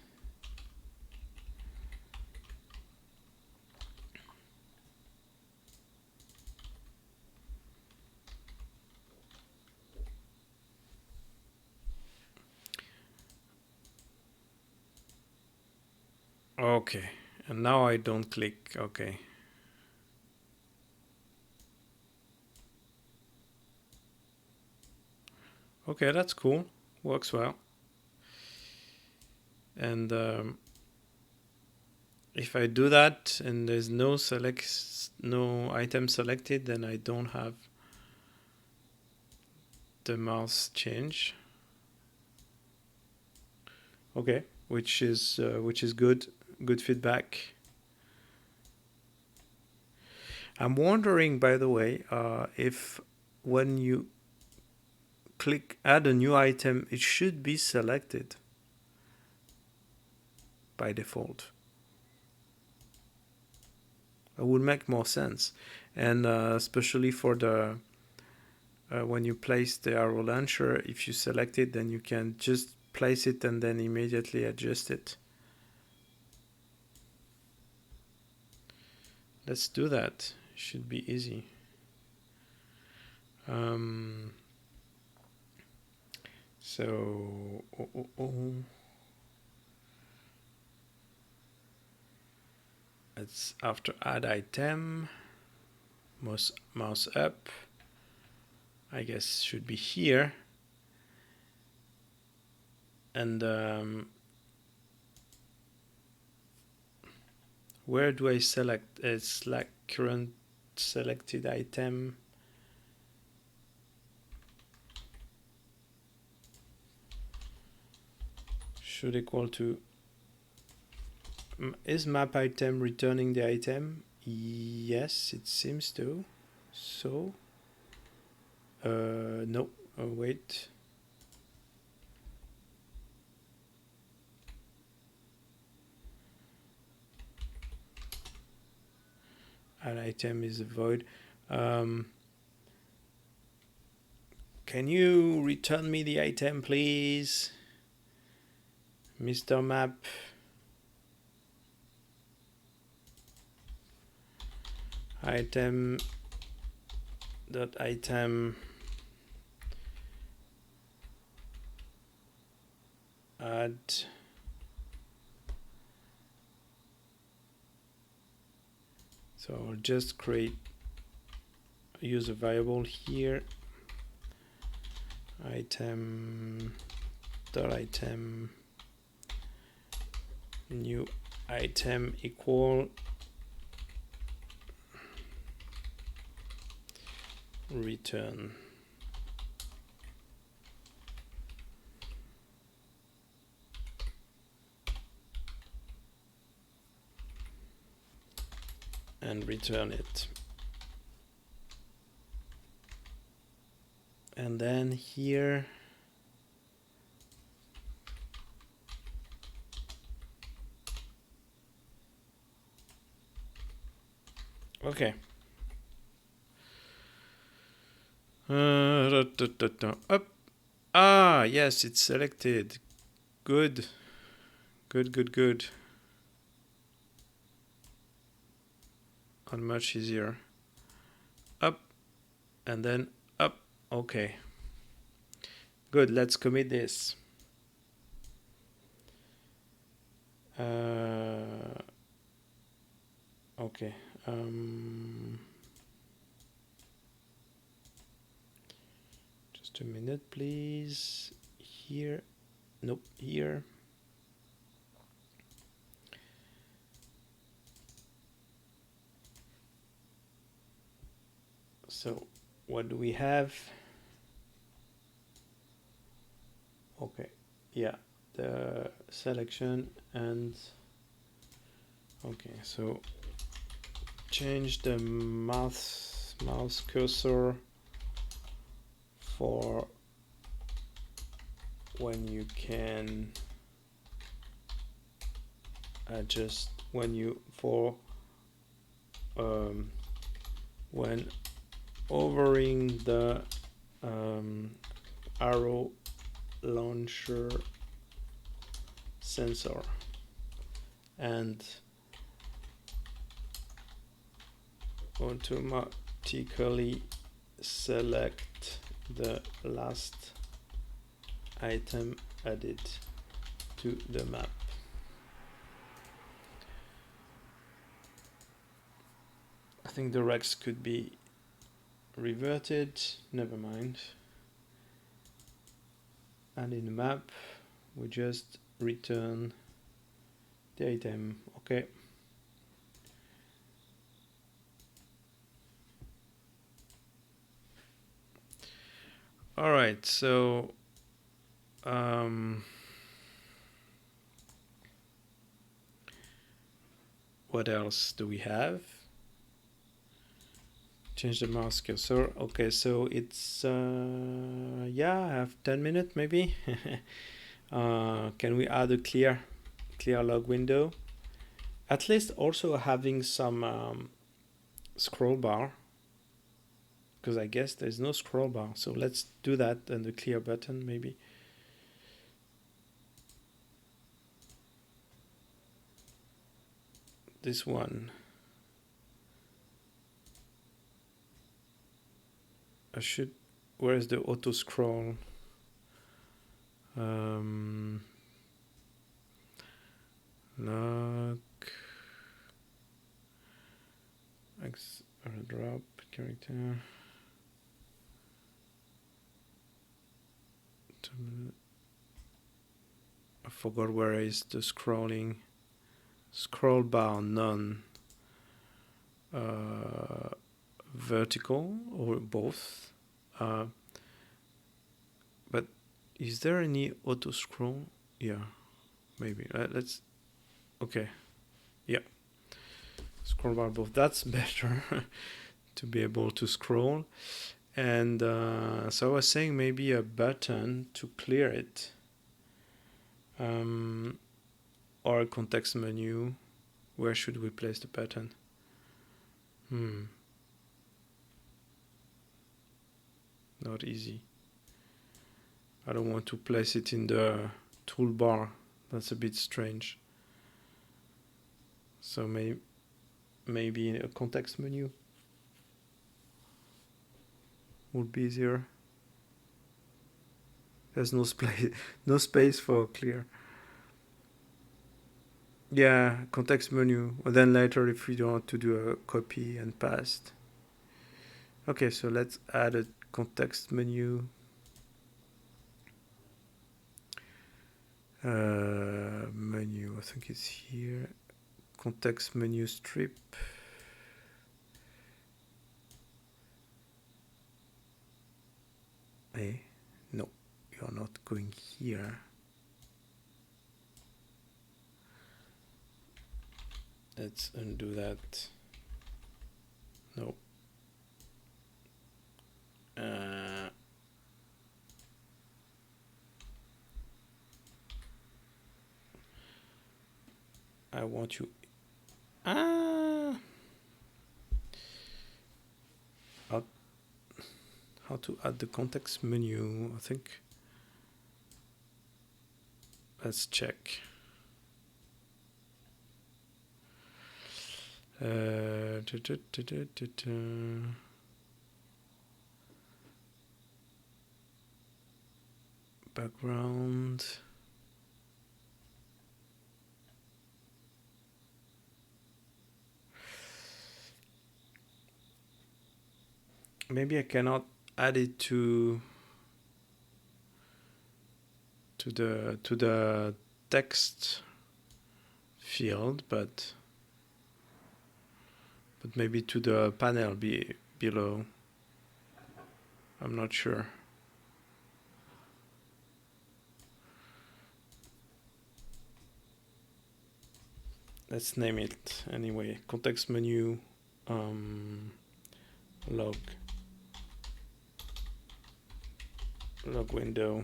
Okay, and now I don't click. Okay. Okay, that's cool. Works well. And if I do that and there's no item selected, then I don't have the mouse change. Okay, which is good feedback. I'm wondering, by the way, if when you click add a new item, it should be selected by default. It would make more sense, and especially for the when you place the arrow launcher, if you select it, then you can just place it and then immediately adjust it. Let's do that. It should be easy. So it's after add item, mouse up, I guess should be here, and where do I select? It's like current selected item. Should equal to, is map item returning the item? Yes, it seems to. So no, wait. An item is a void. Can you return me the item, please, Mr. Map? Item dot item add so I'll just use a variable here, item dot item new item equal return. And return it. And then here okay. Up. Ah, yes, it's selected. Good. Good. And much easier. Up. and then up. Okay, good. Let's commit this. Okay. Just a minute, please. Here. Nope, here. So what do we have? Okay, yeah, the selection and okay, so change the mouse cursor for when you can adjust when hovering the arrow launcher sensor and automatically select the last item added to the map. I think the regs could be reverted, never mind. And in the map, we just return the item, okay. All right, so what else do we have? Change the mouse cursor. Okay, so it's yeah, I have 10 minutes maybe. Can we add a clear log window? At least also having some scroll bar, because I guess there's no scroll bar. So let's do that and the clear button maybe. This one. I should. Where is the auto scroll? Lock. Drop character. I forgot where is the scrolling. Scroll bar none. Vertical or both. But is there any auto scroll? Yeah, maybe. Let's. Okay. Yeah. Scroll bar both. That's better to be able to scroll. And so I was saying maybe a button to clear it. Or a context menu. Where should we place the button? Not easy. I don't want to place it in the toolbar. That's a bit strange. So maybe a context menu would be easier. There's no space for clear. Yeah, context menu. Or then later if we don't want to do a copy and paste. Okay, so let's add a context menu. Menu, I think it's here. Context menu strip. Hey, no, you're not going here. Let's undo that. No. I want you. How to add the context menu? I think. Let's check. background. Maybe I cannot add it to the text field, but maybe to the panel below. I'm not sure. Let's name it anyway. Context menu log window.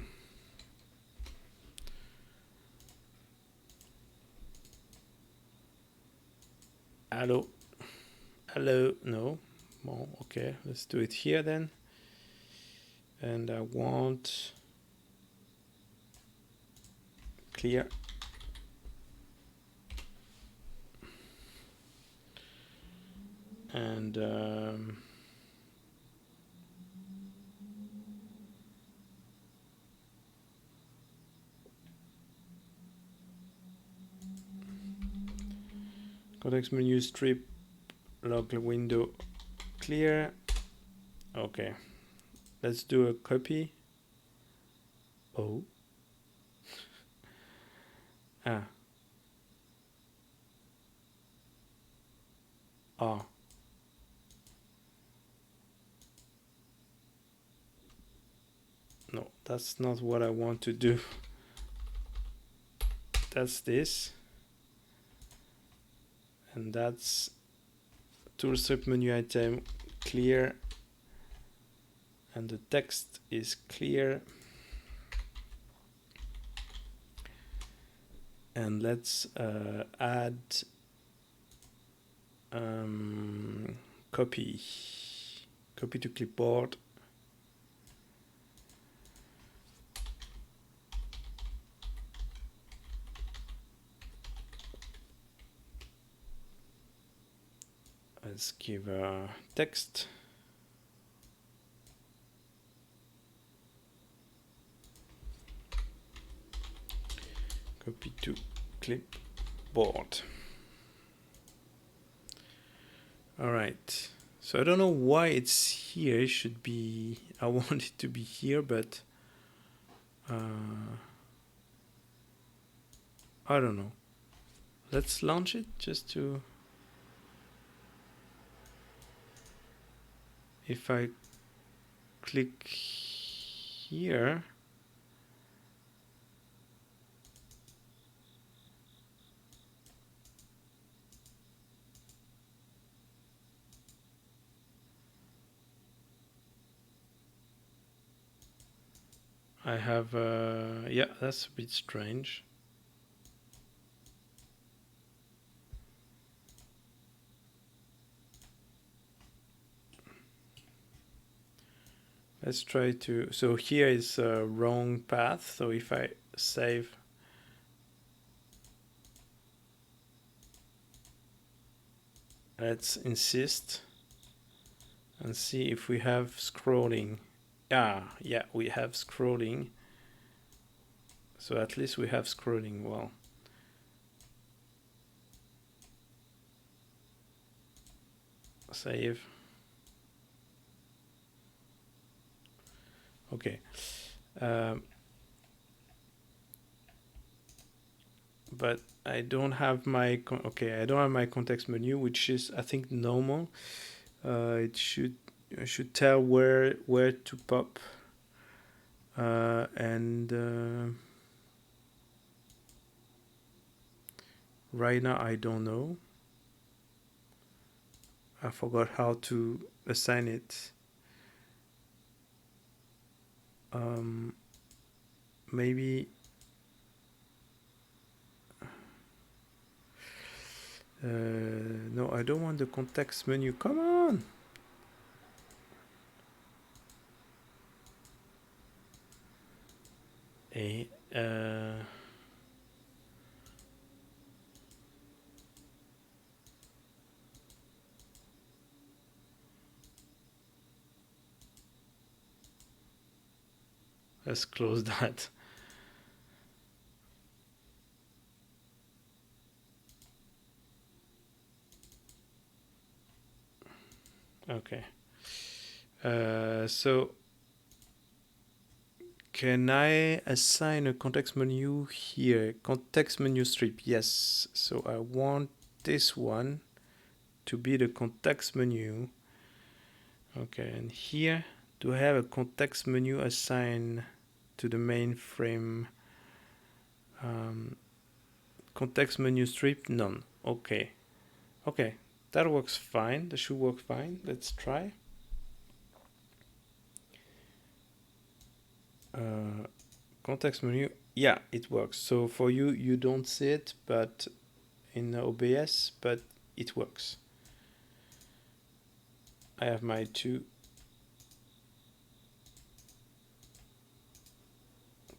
Hello, no, well, okay, let's do it here then. And I want clear. And context menu strip log window clear. Okay, let's do a copy. Oh. Ah. Ah. No, that's not what I want to do. That's this. And that's tool strip menu item clear. And the text is clear. And let's add copy to clipboard. Let's give a text. Copy to clipboard. All right. So I don't know why it's here. It should be, I want it to be here, but I don't know. Let's launch it just to, if I click here, I have, yeah, that's a bit strange. Let's try to, so here is a wrong path. So if I save, let's insist and see if we have scrolling. Ah, yeah, we have scrolling. So at least we have scrolling. Well, save. Okay. But I don't have my I don't have my context menu, which is, I think, normal. It should tell where to pop, and right now I don't know. I forgot how to assign it. Maybe no, I don't want the context menu. Come on. Let's close that. Okay. So can I assign a context menu here? Context menu strip, yes. So I want this one to be the context menu. Okay, and here, do I have a context menu assigned to the mainframe? Context menu strip, none. Okay. Okay, that works fine. That should work fine. Let's try. Context menu, yeah, it works. So for you, you don't see it, but in OBS, but it works. I have my two.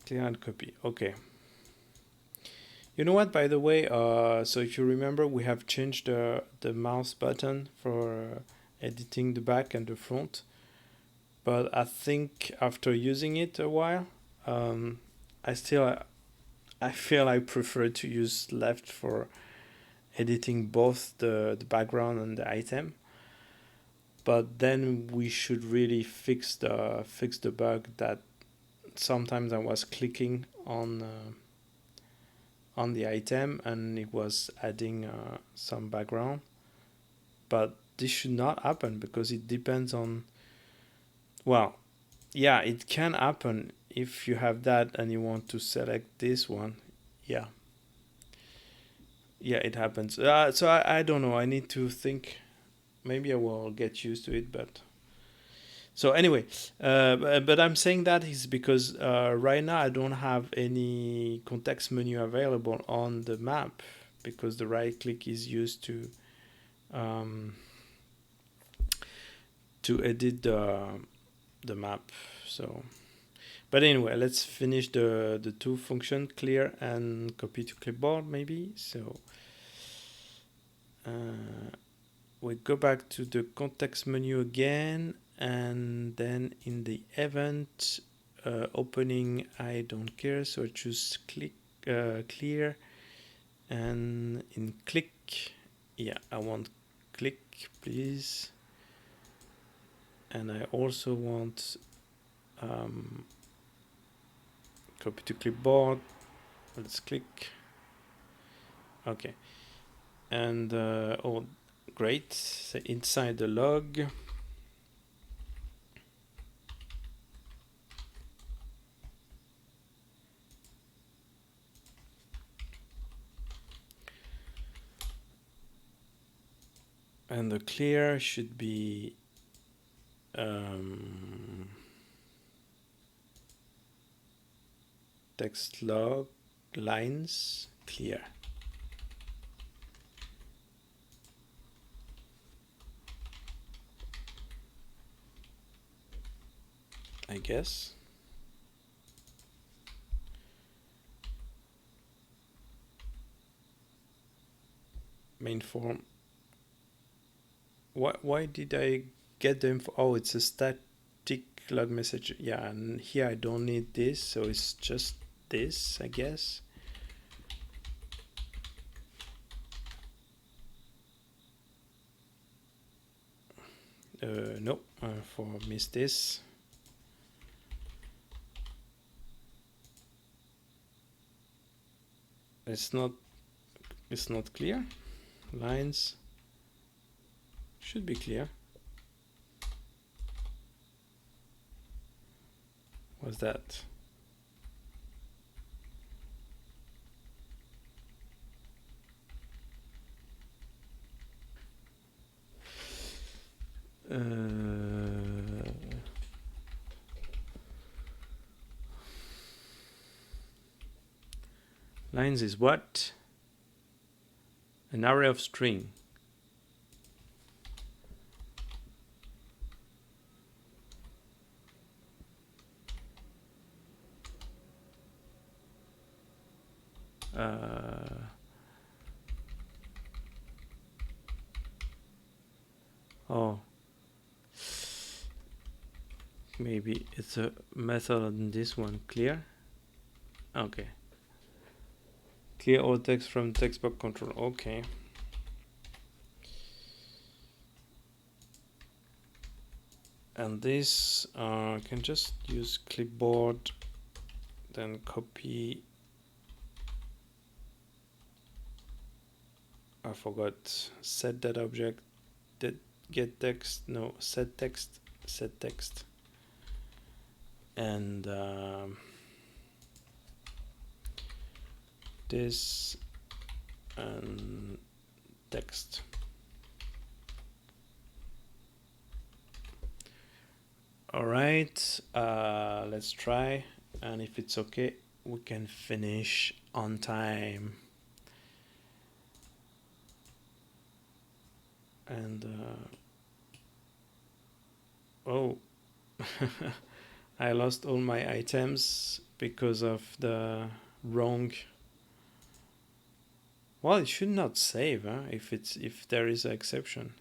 Clear and copy. Okay. You know what, by the way, so if you remember, we have changed the mouse button for editing the back and the front. But I think after using it a while, I feel I prefer to use left for editing both the background and the item. But then we should really fix the bug that sometimes I was clicking on the item and it was adding some background. But this should not happen because it depends on, well, yeah, it can happen if you have that and you want to select this one. Yeah, it happens. So I don't know, I need to think. Maybe I will get used to it, but so anyway, but I'm saying that is because right now I don't have any context menu available on the map because the right click is used um, to edit the map. So, but anyway, let's finish the two function, clear and copy to clipboard maybe. So we go back to the context menu again, and then in the event opening, I don't care, so I choose click clear, and in click, yeah, I want click please, and I also want copy to clipboard. Let's click. Okay, and oh great, so inside the log, and the clear should be text log lines clear. I guess. Main form. Why did I get the info? Oh, it's a static log message. Yeah, and here I don't need this, so it's just this, I guess. No, for miss this. It's not clear. Lines should be clear. What's that? Lines is what? An array of string. Oh, maybe it's a method on this one. Clear. Okay. Clear all text from text box control. Okay. and this can just use clipboard, then copy. I forgot set that object, that get text, no, set text, and this and text. All right, let's try, and if it's okay, we can finish on time. And oh, I lost all my items because of the wrong. Well, it should not save, huh? If there is an exception.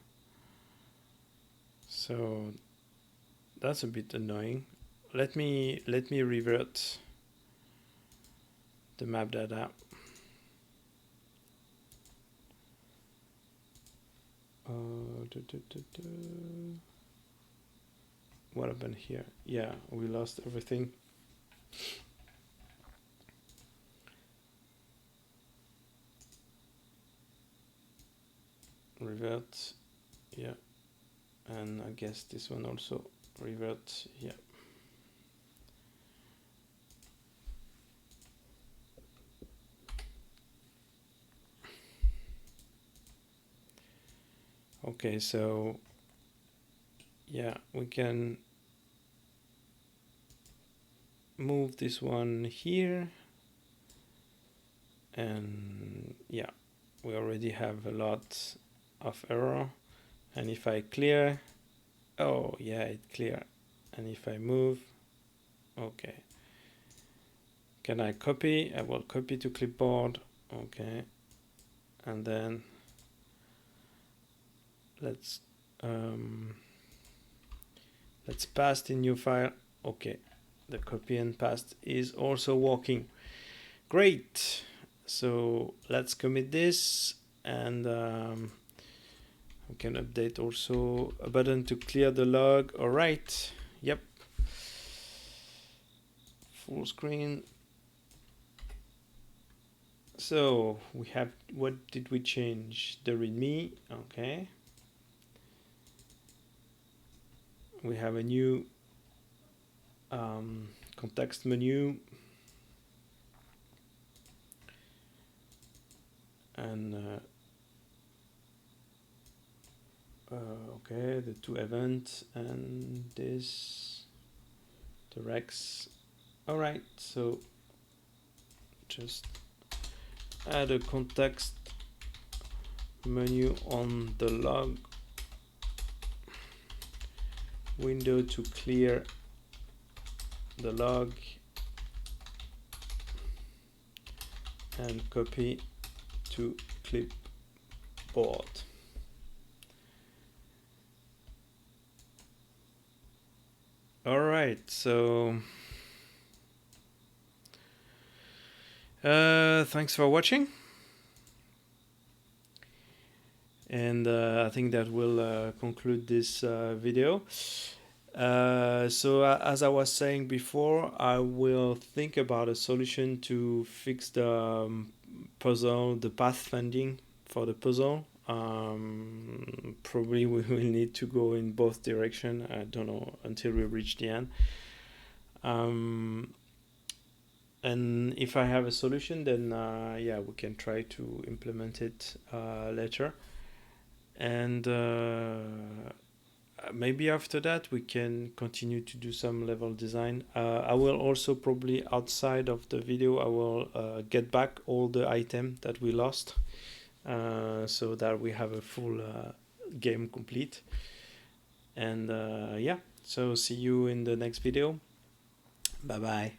So that's a bit annoying. Let me revert the map data. What happened here? Yeah, we lost everything. Revert, yeah, and I guess this one also revert, yeah. Okay, so yeah, we can move this one here, and yeah, we already have a lot of error. And if I clear, oh yeah, it clear. And if I move, okay, can I copy? I will copy to clipboard, okay, and then let's paste in new file. Okay, the copy and paste is also working. Great. So let's commit this, and we can update also a button to clear the log. All right. Yep. Full screen. So we have, what did we change? The readme. Okay. We have a new context menu, and okay, the two events, and this, the Rex. All right, so just add a context menu on the log window to clear the log, and copy to clipboard. All right, so thanks for watching, and I think that will conclude this video. So as I was saying before, I will think about a solution to fix the puzzle, the pathfinding for the puzzle. Probably we will need to go in both directions. I don't know, until we reach the end. And if I have a solution, then yeah, we can try to implement it later. And maybe after that we can continue to do some level design. I will also probably, outside of the video, I will get back all the items that we lost, so that we have a full game complete. And yeah, so see you in the next video. Bye bye.